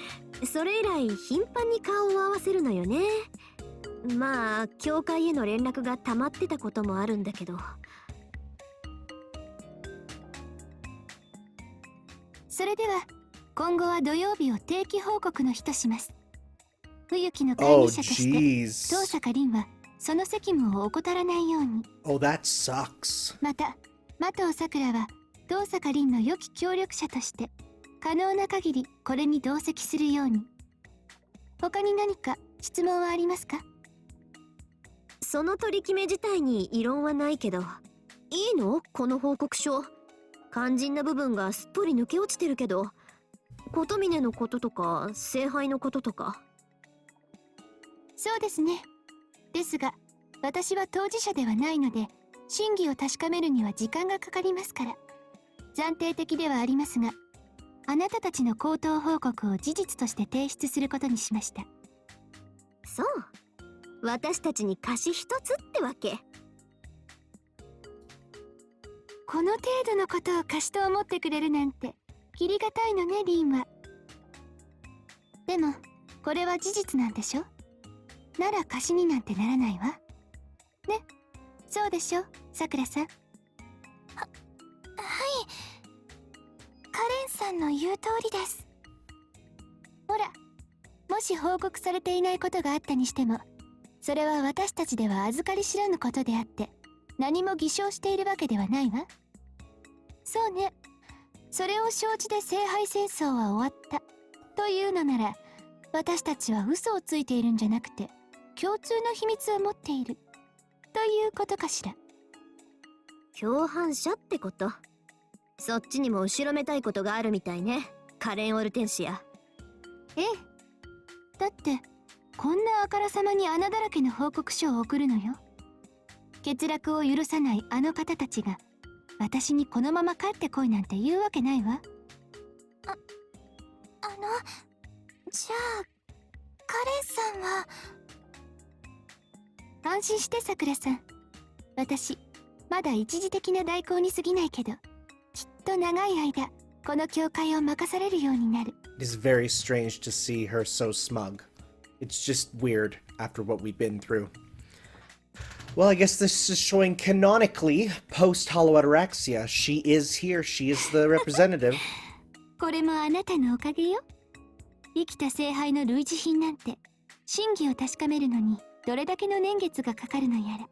え、それ以来頻繁に顔を合わせるのよね。まあ教会への連絡が溜まってたこともあるんだけど。それでは今後は土曜日を定期報告の日とします。冬木の会 Oh, 議者として登 jeez. 坂凛はその責務を怠らないように。 Oh, that sucks. また麻藤さくらは登坂凛の良き協力者として可能な限りこれに同席するように。他に何か質問はありますか？その取り決め自体に異論はないけど、いいの？この報告書。肝心な部分がすっぽり抜け落ちてるけど、琴峰のこととか聖杯のこととか。そうですね。ですが私は当事者ではないので真偽を確かめるには時間がかかりますから、暫定的ではありますが、あなたたちの口頭報告を事実として提出することにしました。そう、私たちに貸し一つってわけ。この程度のことを貸しと思ってくれるなんてキリがたいのね、リンは。でもこれは事実なんでしょ？なら貸しになんてならないわね。そうでしょ、さくらさん。はい。カレンさんの言う通りです。ほら、もし報告されていないことがあったにしても、それは私たちでは預かり知らぬことであって何も偽証しているわけではないわ。そうね。それを承知で聖杯戦争は終わったというのなら、私たちは嘘をついているんじゃなくて共通の秘密を持っているということかしら。共犯者ってこと。そっちにも後ろめたいことがあるみたいね、カレン・オルテンシア。ええ。だってこんなあからさまに穴だらけの報告書を送るのよ。欠落を許さないあの方たちが私にこのまま帰ってこいなんて言うわけないわ。じゃあカレンさんは。安心してさくらさん。私まだ一時的な代行に過ぎないけど、きっと長い間この教会を任されるようになる。 It is very strange to see her so smug. It's just weird after what we've been through. Well, I guess this is showing canonically post-Hollow Ataraxia. She is here. She is the representative. これもあなたのおかげよ。生きた聖杯の類似品なんて真偽を確かめるのにどれだけの年月がかかるのやら。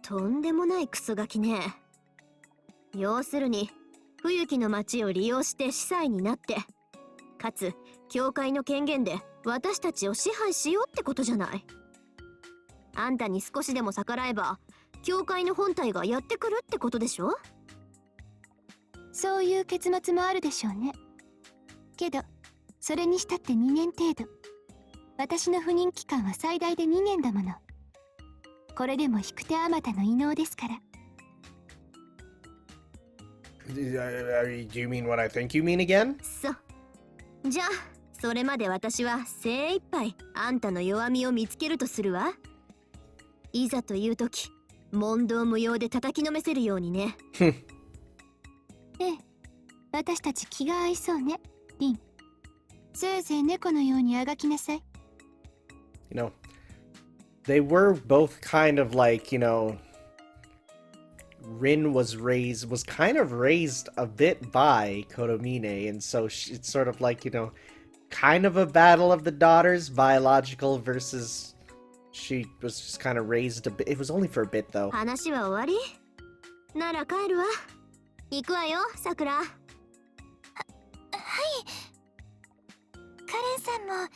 とんでもないクソガキね。要するに冬木の町を利用して司祭になって、かつ教会の権限で私たちを支配しようってことじゃない。あんたに少しでも逆らえば教会の本体がやってくるってことでしょ。そういう結末もあるでしょうね。けどそれにしたって2年程度。私の赴任期間は最大で2年だもの。これでも引く手あまたの異能ですから。Do you mean what I think you mean again? そう。じゃあそれまで私は精一杯あんたの弱みを見つけるとするわ。いざという時、問答無用で叩きのめせるようにね。ええ、私たち気が合いそうね、リン。せいぜい猫のようにあがきなさい。You know, they were both kind of like, you know, Rin was kind of raised a bit by Kotomine, and so it's sort of like, you know, kind of a battle of the daughters, biological versus she was just kind of raised a bit. It was only for a bit, though. 話は終わり？なら帰るわ。行くわよ、さくら。はい。カレンさんも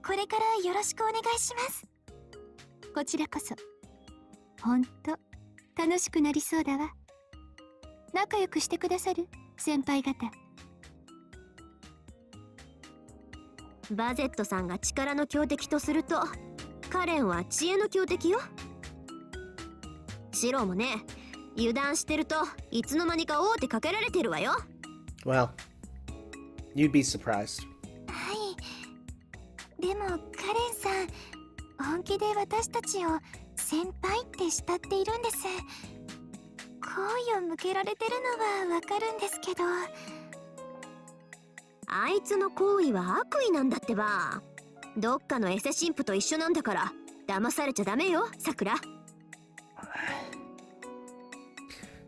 これからよろしくお願いします。こちらこそ。ほんと楽しくなりそうだわ。仲良くしてくださる先輩方。バゼットさんが力の強敵とすると、カレンは知恵の強敵よ。シロもね、油断してるといつの間にか王手かけられてるわよ。Well, you'd be surprised. はい。でもカレンさん、本気で私たちを先輩って慕っているんです。好意を向けられてるのはわかるんですけど。あいつの行為は悪意なんだってば。どっかのエセ神父と一緒なんだから騙されちゃダメよ、さくら。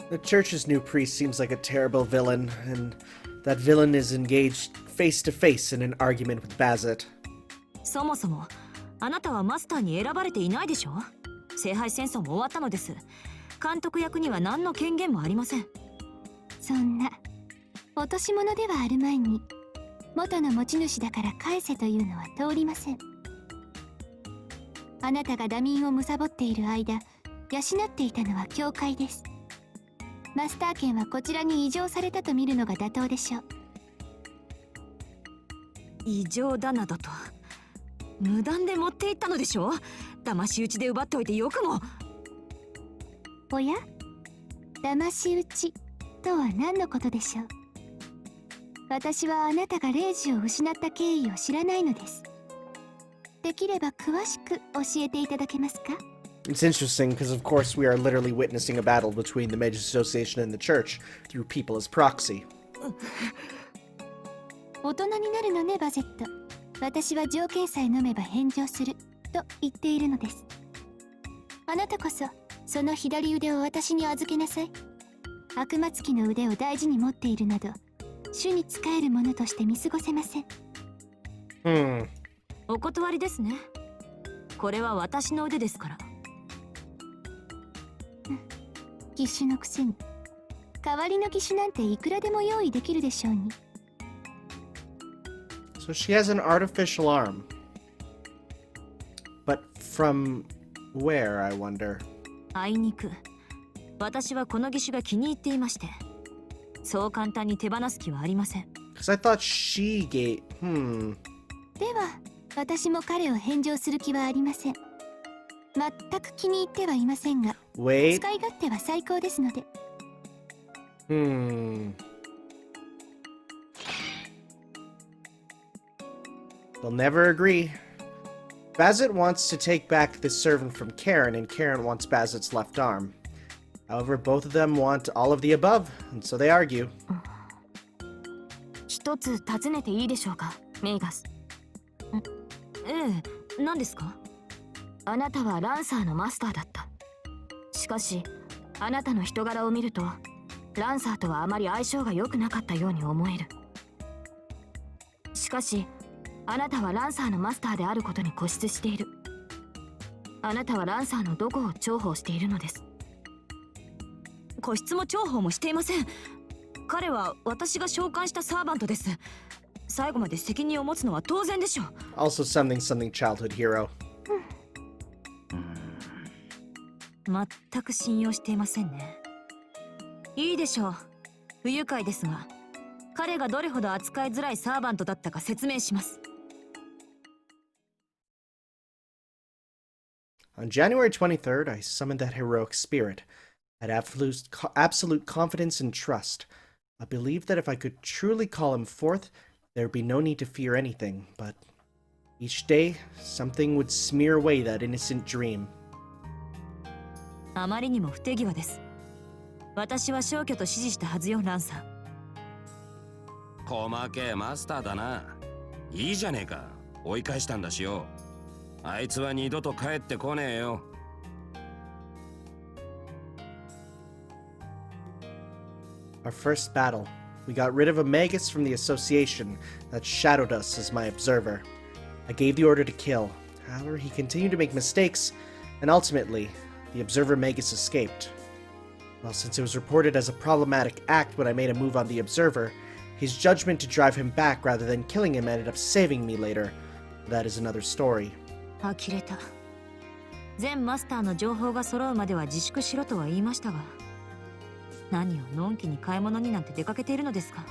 The church's new priest seems like a terrible villain, and that villain is engaged face to face in an argument with Bazet. そもそもあなたはマスターに選ばれていないでしょ。聖杯戦争も終わったのです。監督役には何の権限もありません。そんな落とし物ではあるまいに、元の持ち主だから返せというのは通りません。あなたがダミンを貪っている間、養っていたのは教会です。マスター権はこちらに移譲されたと見るのが妥当でしょう。異常だなどと無断で持っていったのでしょ。騙し討ちで奪っておいてよくも。おや、騙し討ちとは何のことでしょう。私はあなたがレイジを失った経緯を知らないのです。できれば詳しく教えていただけますか？ It's interesting because, of course, we are literally witnessing a battle between the Mages Association and the Church through people as proxy. 大人になるのね、バゼット。私は条件さえ飲めば返上すると言っているのです。あなたこそその左腕を私に預けなさい。悪魔つきの腕を大事に持っているなど、主に仕えるものとして見過ごせません。お断りですね。これは私の腕ですから。義手のくせに代わりの義手なんていくらでも用意できるでしょうに。So she has an artificial arm. But from where, I wonder? あいにく私はこの義手が気に入っていまして、そう簡単に手放す気はありません。 Because I thought she gave... では私も彼を返上する気はありません。全く気に入ってはいませんが、Wait. 使い勝手は最高ですので。They'll never agree. Bazet wants to take back the servant from Karen, and Karen wants Bazet's left arm. However, both of them want all of the above, and so they argue. 一つ尋ねていいでしょうか、メイガス。ええ、何ですか？あなたはランサーのマスターだった。しかしあなたの人柄を見るとランサーとはあまり相性が良くなかったように思える。しかしあなたはランサーのマスターであることに固執している。あなたはランサーのどこを重宝しているのです。固執も重宝もしていません。彼は私が召喚したサーバントです。最後まで責任を持つのは当然でしょう。 Also something childhood hero. 全く信用していませんね。いいでしょう。不愉快ですが、彼がどれほど扱いづらいサーバントだったか説明します。On January 23rd, I summoned that heroic spirit. I had absolute confidence and trust. I believed that if I could truly call him forth, There'd be no need to fear anything, but each day, something would smear away that innocent dream. あまりにも不手際です。私は消去と指示したはずよ、ランさん。細けえマスターだな。いいじゃねえか。追い返したんだしよ。あいつは二度と帰ってこねえよ。Our first battle. We got rid of a Magus from the association that shadowed us as my observer. I gave the order to kill. However, he continued to make mistakes, and ultimately, the observer Magus escaped. Well, since it was reported as a problematic act when I made a move on the observer, his judgment to drive him back rather than killing him ended up saving me later. That is another story. 呆れた。全マスターの情報が揃うまでは自粛しろとは言いましたが、何をのんきに買い物になんて出かけているのですか。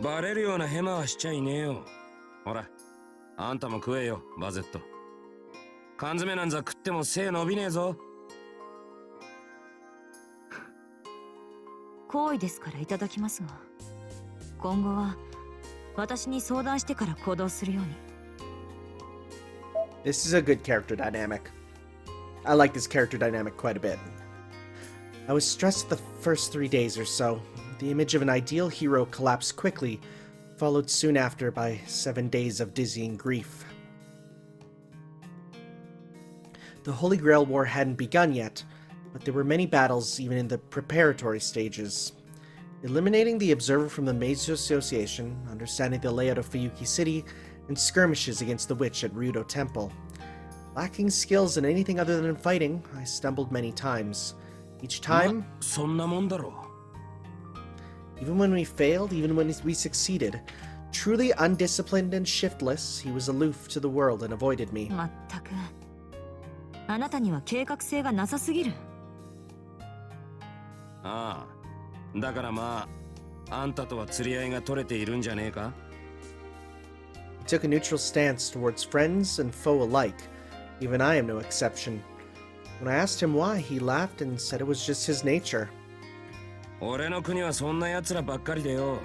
バレるようなヘマはしちゃいねえよ。ほら、あんたも食えよ、バゼット。缶詰なんざ食っても背伸びねえぞ。好意ですからいただきますが、今後は私に相談してから行動するように。This is a good character dynamic. I like this character dynamic quite a bit. I was stressed the first 3 days or so. The image of an ideal hero collapsed quickly, followed soon after by 7 days of dizzying grief. The Holy Grail War hadn't begun yet, but there were many battles even in the preparatory stages. Eliminating the Observer from the Meiji Association, understanding the layout of Fuyuki City, and skirmishes against the witch at Ryudo Temple. Lacking skills in anything other than fighting, I stumbled many times. Each time, そんなもんだろ。 even when we failed, even when we succeeded, truly undisciplined and shiftless, he was aloof to the world and avoided me. まったく、あなたには計画性がなさすぎる。ああ、だからまあ、あんたとは釣り合いが取れているんじゃねえか。 He took a neutral stance towards friends and foe alike. Even I am no exception. When I asked him why, he laughed and said it was just his nature. 俺の国はそんな奴らばっかりでよ。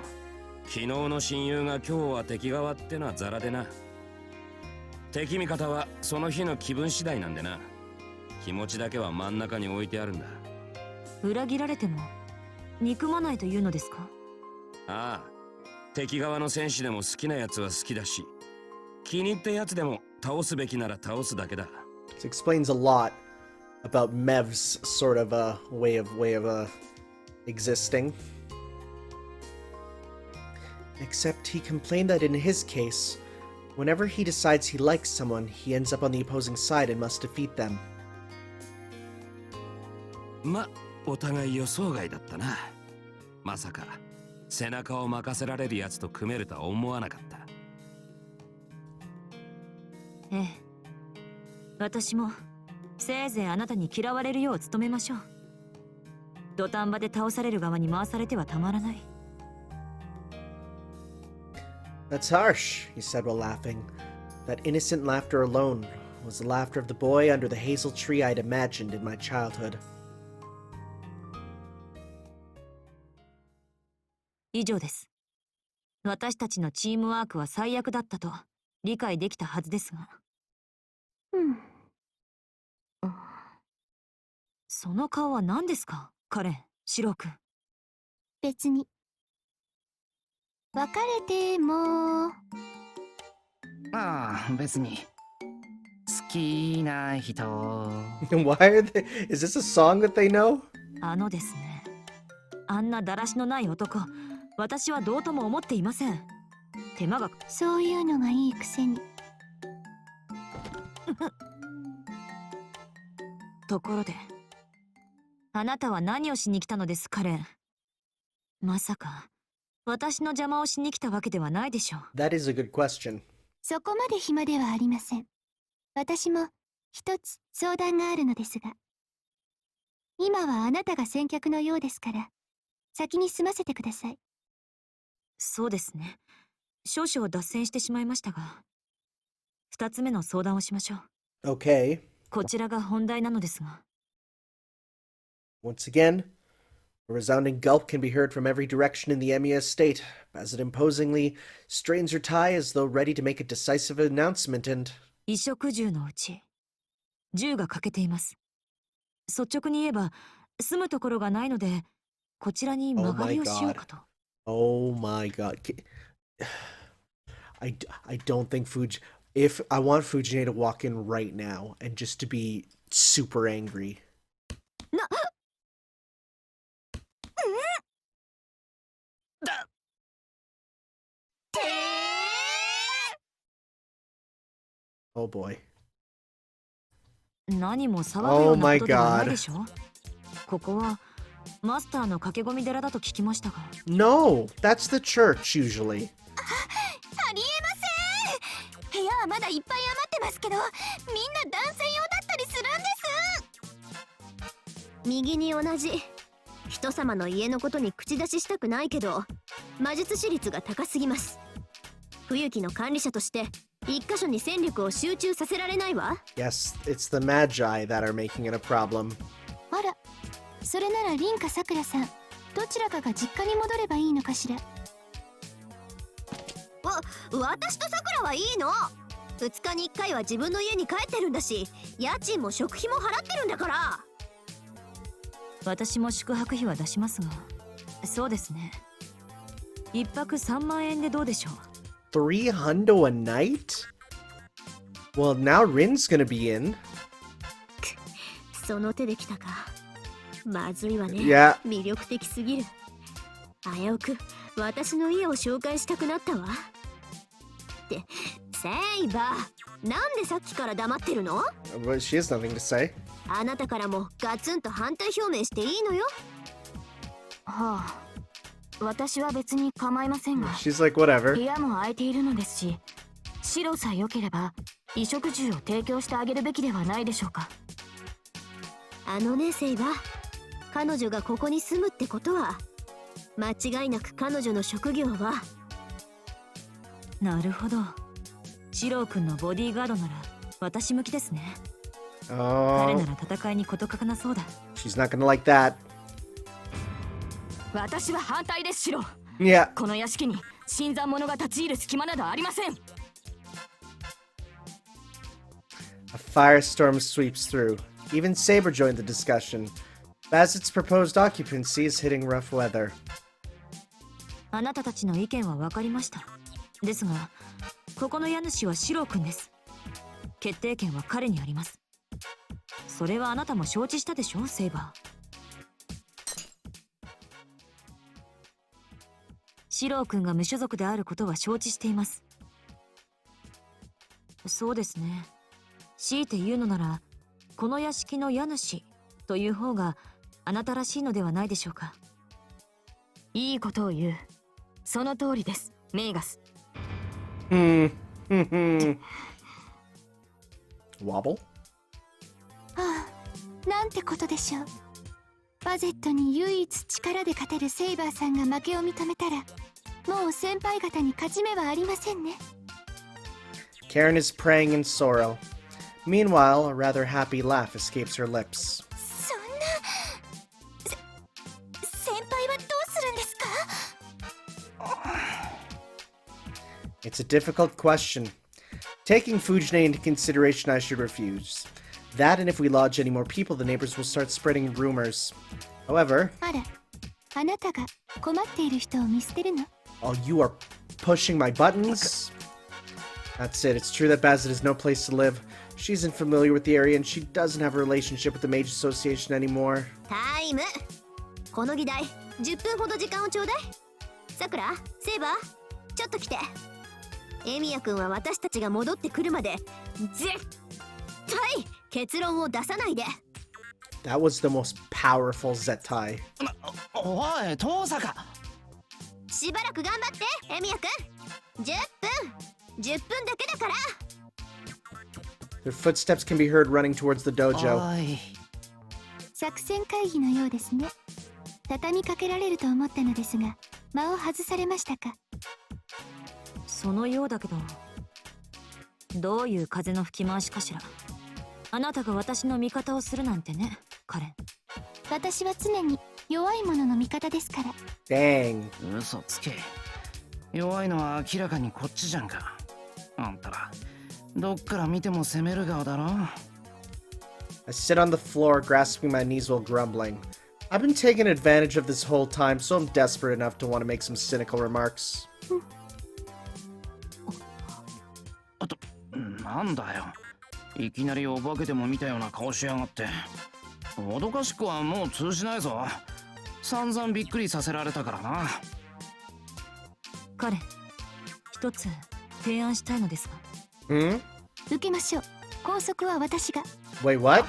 昨日の親友が今日は敵側ってのはザラでな。敵味方はその日の気分次第なんでな。気持ちだけは真ん中に置いてあるんだ。裏切られても憎まないというのですか。ああ、敵側の戦士でも好きな奴は好きだし、気に入った奴でも倒すべきなら倒すだけだ。This explains a lot about Mev's sort of way of existing. Except he complained that in his case, whenever he decides he likes someone, he ends up on the opposing side and must defeat them. ま、お互い予想外だったな。まさか背中を任せられる奴と組めるとは思わなかった。ええ、私もせいぜいあなたに嫌われるよう努めましょう。土壇場で倒される側に回されてはたまらない。That's harsh, he said while laughing. That innocent laughter alone was the laughter of the boy under the hazel tree I'd imagined in my childhood. 以上です。私たちのチームワークは最悪だったと理解できたはずですが。うん。その顔は何ですか、カレン、シロー君。別に。別れても。ああ、別に。好きな人。Why are they? Is this a song that they know? ですね。あんなだらしのない男、私はどうとも思っていません。手間が。そういうのがいいくせに。ところで、あなたは何をしに来たのです、カレン。まさか、私の邪魔をしに来たわけではないでしょう。That is a good question. そこまで暇ではありません。私も一つ相談があるのですが。今はあなたが先客のようですから、先に済ませてください。そうですね。少々脱線してしまいましたが、二つ目の相談をしましょう。Okay. こちらが本題なのですが。Once again, A resounding gulp can be heard from every direction in the Emiya estate, as it imposingly strains her tie as though ready to make a decisive announcement and... 衣食住のうち10が欠けています。率直に言えば住むところがないのでこちらに間借りをしようかと。Oh my god. I don't think if I want Fujine to walk in right now and just to be super angry. Oh boy. 何も騒ぐようなことではないでしょ。ここはマスターの駆け込み寺だと聞きましたが。No, that's the church usually. ありえません。部屋はまだいっぱい余ってますけど、みんな男性用だったりするんです。右に同じ。人様の家のことに口出ししたくないけど、魔術師率が高すぎます。冬木の管理者として一箇所に戦力を集中させられないわ。Yes, it's the Magi that are making it a problem. あら、それなら凛かさくらさん、どちらかが実家に戻ればいいのかしら。私とさくらはいいの。2日に1回は自分の家に帰ってるんだし、家賃も食費も払ってるんだから。私も宿泊費は出しますが、そうですね。1泊3万円でどうでしょう。3 hundo a night? Well, now Rin's gonna be in. その手で来たか。まずいわね。Yeah. 魅力的すぎる。危うく私の家を紹介したくなったわ。ってセイバー、なんでさっきから黙ってるの？ Well, she has nothing to say. あなたからもガツンと反対表明していいのよ。はあ、私は別に構いませんが。She's like, whatever. 部屋も空いているのですし、白さえ良ければ衣食住を提供してあげるべきではないでしょうか。あのねセイバー、彼女がここに住むってことは間違いなく彼女の職業は。なるほど。シロー君のボディーガードなら私向きですね。彼 Oh, なら戦いに事欠かなそうだ。 she's not gonna like that. 私は反対です、シロ。 Yeah. この屋敷に新参者が立ち入る隙間などありません。A firestorm sweeps through. Even Saber joined the discussion. Bazzett's proposed occupancy is hitting rough weather. あなたたちの意見は分かりました。ですが、ここの家主はシロー君です。決定権は彼にあります。それはあなたも承知したでしょ、セイバー。シロー君が無所属であることは承知しています。そうですね。強いて言うのなら、この屋敷の家主という方があなたらしいのではないでしょうか。いいことを言う。その通りです、メイガス。Wobble? ああ、なんてことでしょう。バゼットに唯一力で勝てるセイバーさんが負けを認めたら、もう先輩方に勝ち目はありませんね。 Karen is praying in sorrow. Meanwhile, a rather happy laugh escapes her lips. そんな、先輩はどうするんですか？ It's a difficult question. Taking Fujine into consideration, I should refuse. That, and if we lodge any more people, the neighbors will start spreading rumors. However... あら、あなたが困っている人を見捨てるの？ Oh, you are pushing my buttons? That's it. It's true that Bazzett has no place to live. She isn't familiar with the area, and she doesn't have a relationship with the Mage Association anymore. タイム。この議題10分ほど時間をちょうだい。さくら、セイバー、ちょっと来て。エミヤ君は私たちが戻ってくるまで絶対結論を出さないで。 That was the most powerful Zettai. おい、遠坂。しばらく頑張ってエミヤ君。10分だけだから。 Their footsteps can be heard running towards the dojo. おい。作戦会議のようですね。畳みかけられると思ったのですが、間を外されましたか？そのようだけど、どういう風の吹き回しかしら。あなたが私の味方をするなんてね、カレン。私は常に弱い者の味方ですから。 Dang. 嘘つけ。弱いのは明らかにこっちじゃんか。あんたらどっから見ても攻める側だろ。 I sit on the floor, grasping my knees while grumbling. I've been taking advantage of this whole time, so I'm desperate enough to want to make some cynical remarks. あと、なんだよ。いきなりお化けでも見たような顔しやがって。脅かしっこはもう通じないぞ。散々びっくりさせられたからな。彼、一つ提案したいのですが。Hmm? 受けましょう。拘束は私が。 Wait, what?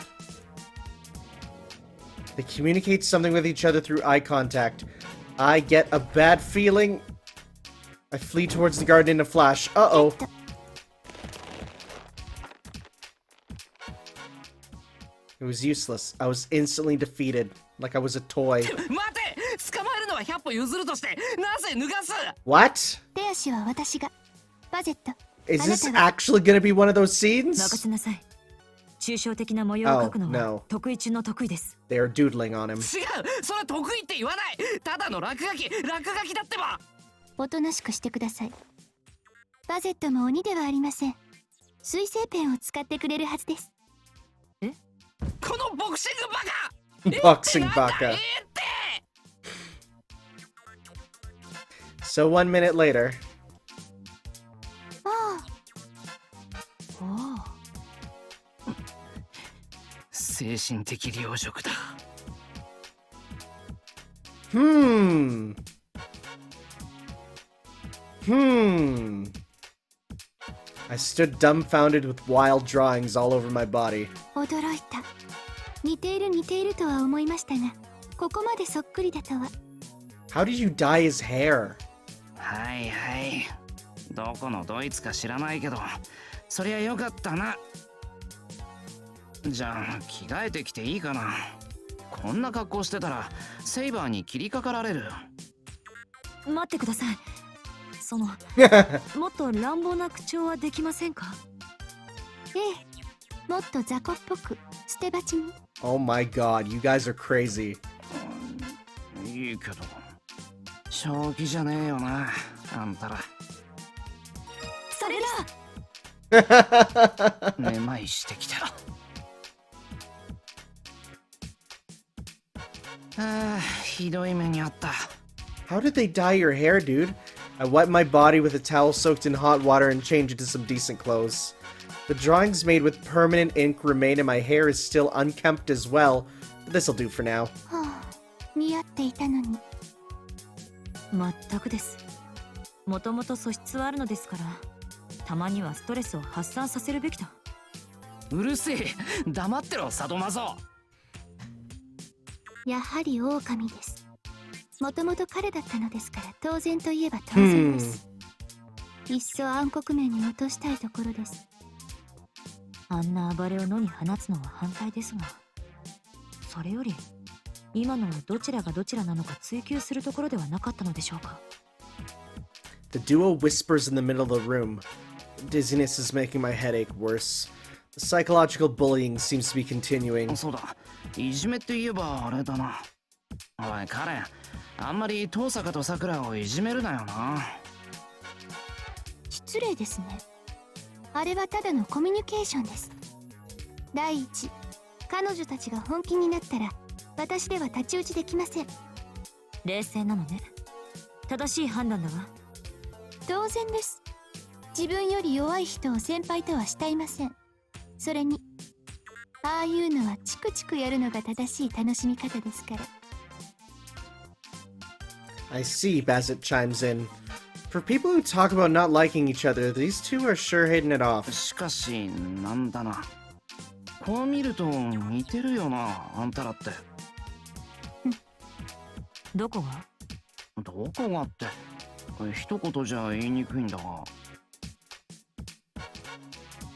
They communicate something with each other through eye contact. I get a bad feeling. I flee towards the garden in a flash. Uh-oh. It was useless. I was instantly defeated, like I was a toy. 待て、捕まえるのは100歩譲るとして、なぜ脱がす？ What? 手足は私が。バゼット。 Is this あなたは actually gonna be one of those 任 scenes? せなさい。抽象的な模様を描くの Oh, no. は得意中の得意です。They are doodling on him. 違う、それは得意って言わない。ただの落書きだってば。おとなしくしてください。バゼットも鬼ではありません。水性ペンを使ってくれるはずです。このボクシングバカ。 Boxing baka. って。 So 1 minute later. ああ、おお。精神的領辱だ。 Hmm. I stood dumbfounded with wild drawings all over my body. 驚いた。似ているとは思いましたが、ここまでそっくりだとは。 How did you dye his hair? はいはい。どこのドイツか知らないけど、そりゃよかったな。じゃあ着替えてきていいかな。こんな格好してたらセイバーに切りかかられる。待ってください。そのもっと乱暴な口調はできませんか？ええ、もっと雑魚っぽく捨て鉢に。 Oh my god, you guys are crazy. いいけど正気じゃねえよな、あんたら。それだ。めまいしてきた。ああ、ひどい目にあった。 How did they dye your hair, dude? I wiped my body with a towel soaked in hot water and changed into some decent clothes. The drawings made with permanent ink remain and my hair is still unkempt as well, but this'll do for now. はあ、似合っていたのに。全くです。もともと素質はあるのですから、たまにはストレスを発散させるべきだ。うるせえ、黙ってろサドマゾ。やはり狼です。もともと彼だったのですから、当然といえば当然です。いっそ暗黒面に落としたいところです。あんな暴れを野に放つのは反対ですが、それより今のはどちらがどちらなのか追求するところではなかったのでしょうか。 The duo whispers in the middle of the room. Dizziness is making my headache worse. The psychological bullying seems to be continuing. そうだ、いじめって言えばあれだな。おいカレン、あんまり遠坂とさくらをいじめるなよな。失礼ですね。あれはただのコミュニケーションです。第一、彼女たちが本気になったら私では太刀打ちできません。冷静なのね。正しい判断だわ。当然です。自分より弱い人を先輩とは慕いません。それにああいうのはチクチクやるのが正しい楽しみ方ですから。 I see, Bassett chimes in. For people who talk about not liking each other, these two are sure hitting it off. しかしなんだな、こう見ると似てるよな、あんたらって。どこが？どこがって一言じゃ言いにくいんだが。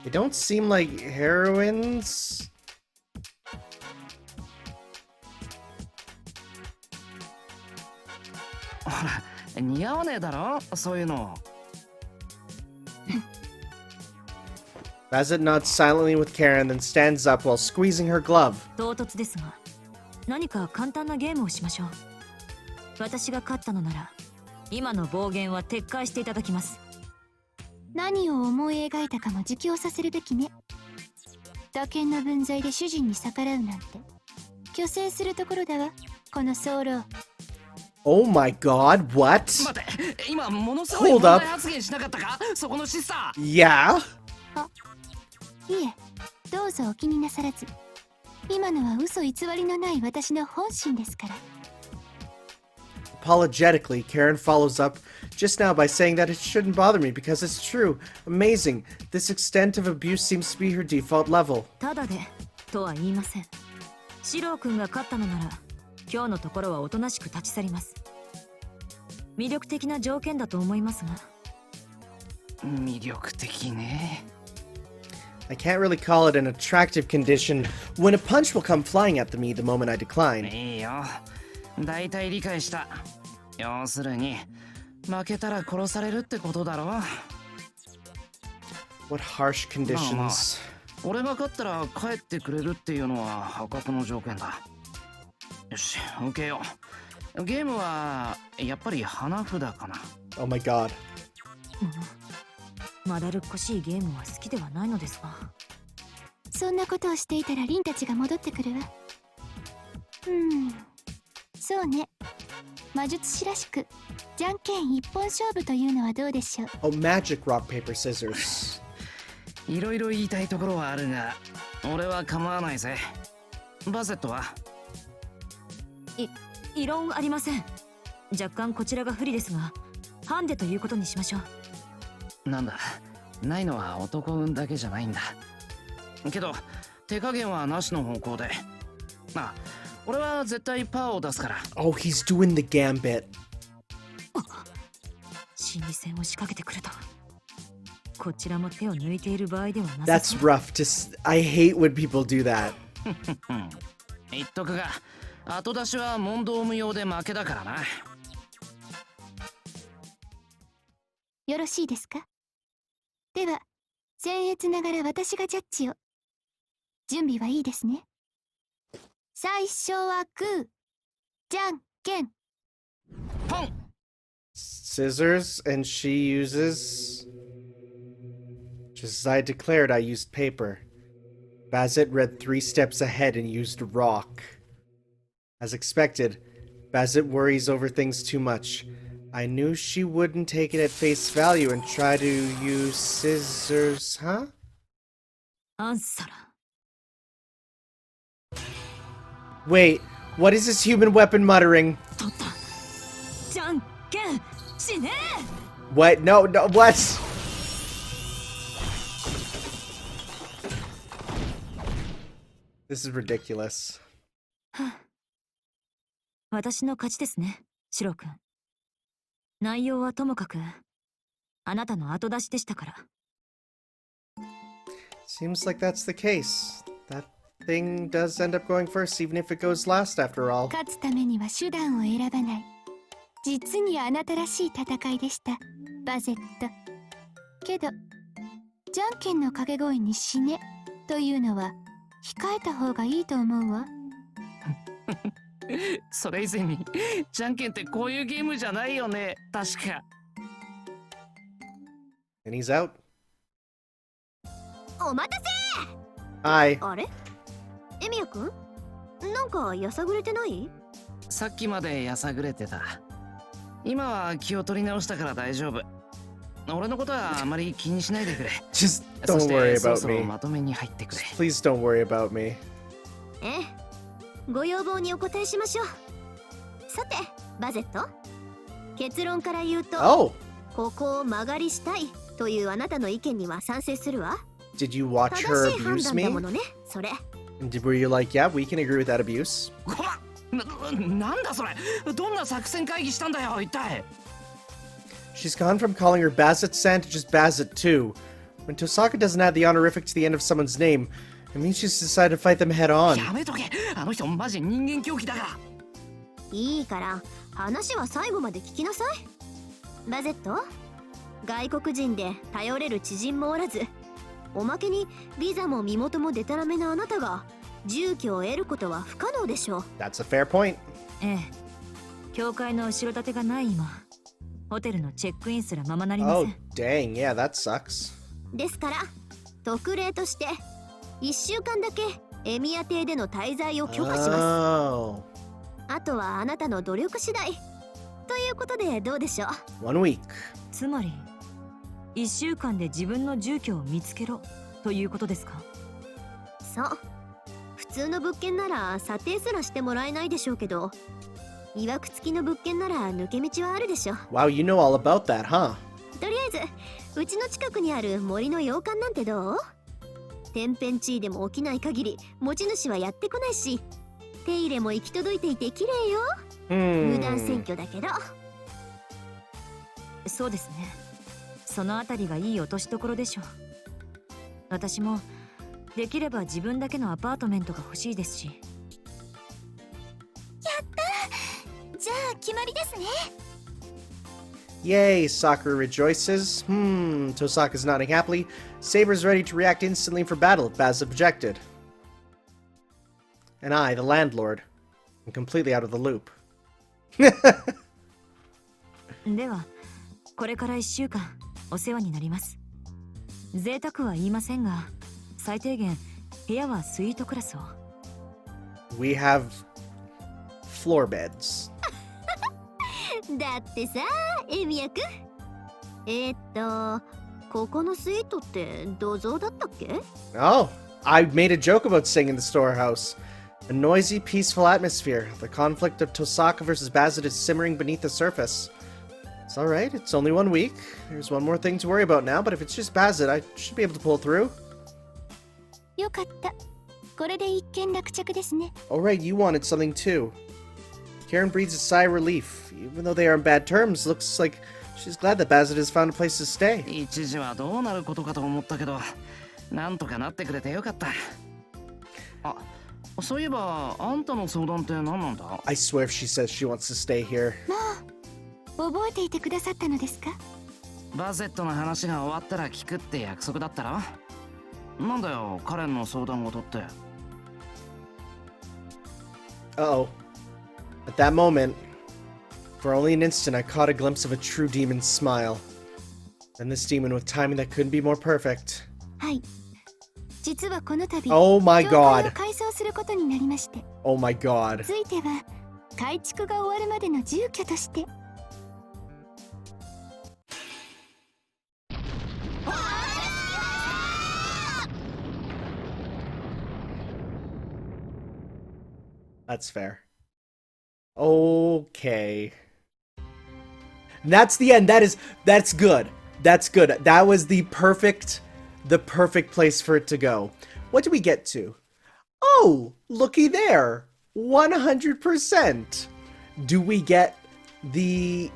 They don't seem like heroines. ほら、似合わねえだろそういうの。 Bassett nods silently with Karen, then stands up while squeezing her glove. 唐突ですが、何か簡単なゲームをしましょう。私が勝ったのなら今の暴言は撤回していただきます。何を思い描いたかも自供させるべきね。他県の分際で主人に逆らうなんて虚勢するところだわ、この早漏。 Oh my god, what? 待って、今ものすごい Hold 問 up. 題発言しなかったか、そこのシスター。 Yeah? いえ、どうぞお気になさらず。今のは嘘偽りのない私の本心ですから。 Apologetically, Karen follows up just now by saying that it shouldn't bother me because it's true. Amazing. This extent of abuse seems to be her default level. ただでとは言いません。シロー君が勝ったのなら今日のところはおとなしく立ち去ります。魅力的な条件だと思いますが。魅力的ね。 I can't really call it an attractive condition when a punch will come flying at me the moment I decline. いいよ、大体理解した。要するに負けたら殺されるってことだろ。 What harsh conditions. 俺が勝ったら帰ってくれるっていうのは破格の条件だ。よし、受けよう。ゲームはやっぱり花札かな。 Oh my god. まだるっこしいゲームは好きではないのですが。そんなことをしていたらリンたちが戻ってくるわ。そうね。魔術師らしくじゃんけん一本勝負というのはどうでしょう。 Oh, magic rock, paper, scissors. いろいろ言いたいところはあるが、俺は構わないぜ。バゼットは？異論ありません。若干こちらが不利ですが、ハンデということにしましょう。なんだ、ないのは男運だけじゃないんだ。けど手加減はなしの方向で。あ、俺は絶対パーを出すから。 Oh, he's doing the gambit. 心理戦を仕掛けてくれた。こちらも手を抜いている場合ではなさ That's そう。 rough. I hate when people do that. 言っとくが、後出しは問答無用で負けだからな。よろしいですか。では僭越ながら私がジャッジを。準備はいいですね。最初はグー、じゃんけんポン。 Scissors, and she uses... Just as I declared, I used paper. Bazet read 3 steps ahead and used rock. As expected, Bazet worries over things too much. I knew she wouldn't take it at face value and try to use scissors, huh? アンサラ。 Wait, what is this human weapon muttering? 取った。じゃんけんしねえ。 What? No, what? This is ridiculous. 私の勝ちですね、シロ君。内容はともかく、あなたの後出しでしたから。Seems like that's the case. That thing does end up going first, even if it goes last after all. 勝つためには手段を選ばない。実にあなたらしい戦いでした、バゼット。けど、じゃんけんの掛け声に死ねというのは控えた方がいいと思うわ。それ以前に、じゃんけんってこういうゲームじゃないよね、確か。And he's out. お待たせ。 Hi. あれ、エミヤくん、なんかやさぐれてない？さっきまでやさぐれてた。今は気を取り直したから大丈夫。俺のことはあまり気にしないでくれ。 Just そ don't して worry そろ about そろ me. まとめに入ってくれ。 Please don't worry about me. ええ、ご要望にお答えしましょう。さて、バゼット。結論から言うと、 Oh, ここを間借りしたいというあなたの意見には賛成するわ。 did you watch 正 her しい判 abuse 断だも me? のね、それ。 And were you like, yeah, we can agree with that abuse? なんだそれ。どんな作戦会議したんだよ、一体。 She's gone from calling her Bazet-san to just Bazet 2. When Tosaka doesn't add the honorific to the end of someone's name, it means she's decided to fight them head on. やめとけ。あの人マジ人間狂気だから。いいから話は最後まで聞きなさい。バゼット、外国人で頼れる知人もおらず、おまけにビザも身元もデタラメなあなたが住居を得ることは不可能でしょう。 That's a fair point. ええ。教会の後ろ盾がない今、ホテルのチェックインすらままなりませ Oh, ん。 dang. Yeah, that sucks. ですから特例として1週間だけエミヤ邸での滞在を許可しま Oh, す。あとはあなたの努力次第ということでどうでしょう。 1 week. つまり、1週間で自分の住居を見つけろということですか？そう、普通の物件なら査定すらしてもらえないでしょうけど、曰く付きの物件なら抜け道はあるでしょう。 Wow, you know all about that, huh? とりあえずうちの近くにある森の洋館なんてどう？天変地異でも起きない限り持ち主はやってこないし、手入れも行き届いていて綺麗よ。無断占拠だけど。そうですね。そのあたりがいい落としどころでしょう。私もできれば自分だけのアパートメントが欲しいですし。じゃあ決まりですね。 Yay, Sakura rejoices. Tosaka's nodding happily. Saber's ready to react instantly for battle if Baz objected. And I, the landlord, am completely out of the loop. では、これから1週間お世話になります。贅沢は言いませんが、最低限部屋はスイートクラスを。We have floor beds. だってさ、エミヤくん。ここのスイートって土蔵だったっけ？ Oh, I made a joke about staying in the storehouse. A noisy, peaceful atmosphere. The conflict of Tosaka versus Bazet is simmering beneath the surface. It's alright, it's only 1 week. There's one more thing to worry about now, but if it's just Bazet, I should be able to pull through. よかった。これで一件落着ですね。 Alright, you wanted something too. Karen breathes a sigh of relief. Even though they are on bad terms, looks like she's glad that Bazet has found a place to stay. 一時はどうなることかと思ったけど、なんとかなってくれてよかった。あ、そういえばあんたの相談って何なんだ？ I swear if she says she wants to stay here. 覚えていてくださったのですか？バゼットの話が終わったら聞くって約束だったろ？なんだよ、カレンの相談事って。Uh-oh. At that moment, for only an instant, I caught a glimpse of a true demon's smile. Then this demon with timing that couldn't be more perfect. はい。実はこの度、 Oh my 教会を god. 改装することになりまして、 Oh my god. ついては改築が終わるまでの住居として。 That's fair. Okay. That's the end. That's good. That's good. That was the perfect place for it to go. What did we get to? Oh, looky there. 100%. Do we get the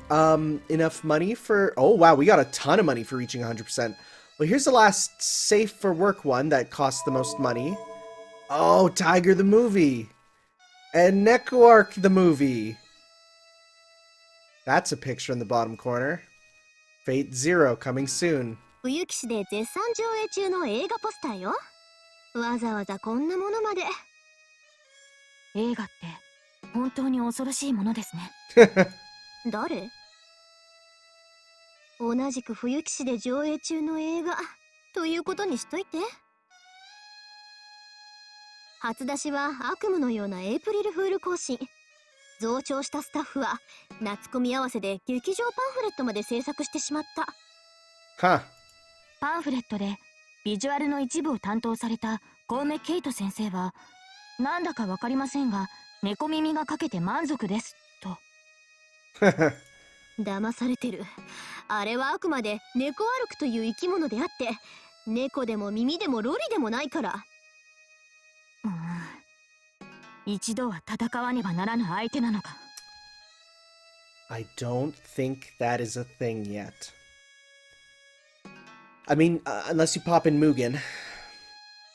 enough money for... Oh, wow, we got a ton of money for reaching 100%. Well, here's the last safe for work one that costs the most money. Oh, Tiger the movie. And Nekoark the movie. That's a picture in the bottom corner. Fate Zero coming soon. 冬騎士で絶賛上映中の映画ポスターよ。わざわざこんなものまで。映画って本当に恐ろしいものですね。誰？同じく冬騎士で上映中の映画ということにしといて。初出しは悪夢のようなエイプリルフール行進。増長したスタッフは夏コミ合わせで劇場パンフレットまで制作してしまった。Huh. パンフレットでビジュアルの一部を担当されたコウメケイト先生は、なんだかわかりませんが猫耳がかけて満足ですと。騙されてる。あれはあくまで猫歩くという生き物であって、猫でも耳でもロリでもないから。一度は戦わねばならぬ相手なのか。I don't think that is a thing yet. I mean, unless you pop in Mugen.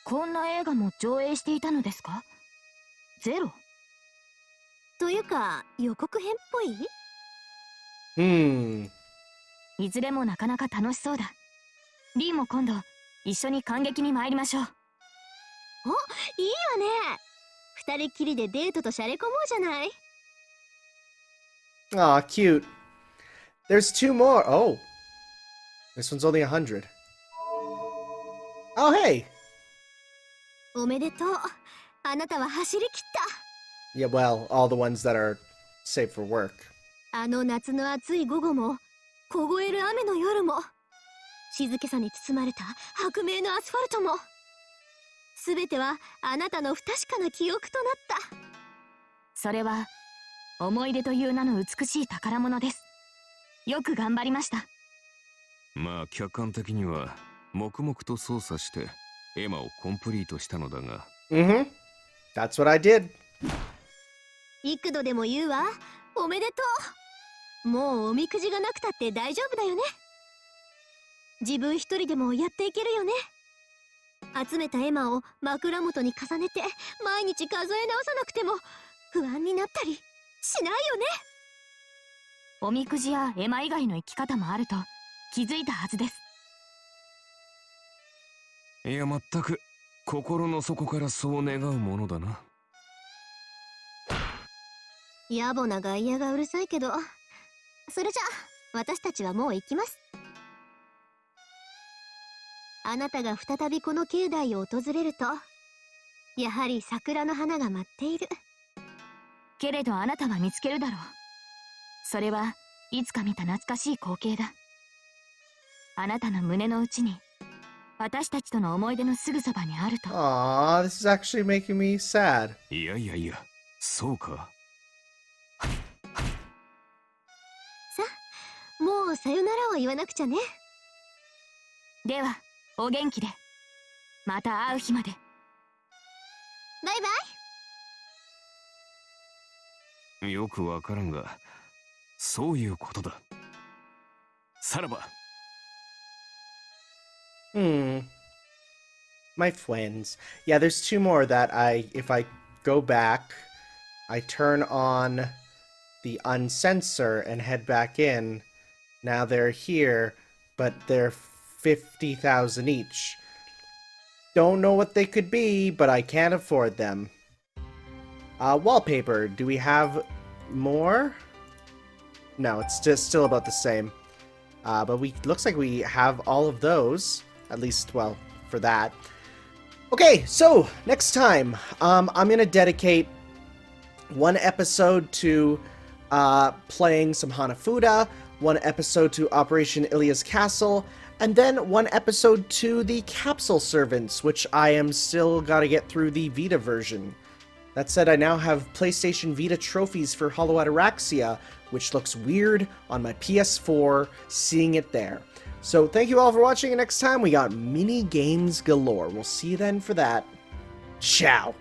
こんな映画も上映していたのですか？ゼロ？というか予告編っぽい？いずれもなかなか楽しそうだ。リーも今度一緒に観劇に参りましょう。いいわね。二人きりでデートとシャレ込もうじゃない。Aw, cute. There's 2 more. Oh. This one's only 100. Oh, hey. おめでとう。あなたは走り切った。 Yeah, well, all the ones that are safe for work. あの夏の暑い午後も、凍える雨の夜も、静けさに包まれた白明のアスファルトも、すべてはあなたの不確かな記憶となった。それは思い出という名の美しい宝物です。よく頑張りました。まあ客観的には黙々と操作してエマをコンプリートしたのだが。Mm-hmm. That's what I did. 幾度でも言うわ。おめでとう。もうおみくじがなくたって大丈夫だよね。自分一人でもやっていけるよね。集めたエマを枕元に重ねて毎日数え直さなくても不安になったりしないよね。おみくじやエマ以外の生き方もあると気づいたはずです。いや、全く心の底からそう願うものだな。野暮な外野がうるさいけど、それじゃ私たちはもう行きます。あなたが再びこの境内を訪れると、やはり桜の花が舞っている。けれどあなたは見つけるだろう。それはいつか見た懐かしい光景だ。あなたの胸の内に私たちとの思い出のすぐそばにあると。Aw, this is actually making me sad. いやいやいや、そうか。さあ、もうさよならを言わなくちゃね。ではお元気で。また会う日まで。バイバイ。よくわからんが、そういうことだ。さらば。My friends. Yeah, there's 2 more that if I go back, I turn on the uncensor and head back in. Now they're here, but they're 50,000 each. Don't know what they could be, but I can't afford them. Wallpaper. Do we have more? No, it's just still about the same. But looks like we have all of those. At least, well, for that. Okay, so next time, I'm gonna dedicate one episode to playing some Hanafuda, one episode to Operation Ilia's Castle, and then one episode to the Capsule Servants, which I am still gotta get through the Vita version. That said, I now have PlayStation Vita trophies for Hollow Ataraxia, which looks weird on my PS4, seeing it there. So thank you all for watching, and next time we got mini games galore. We'll see you then for that. Ciao!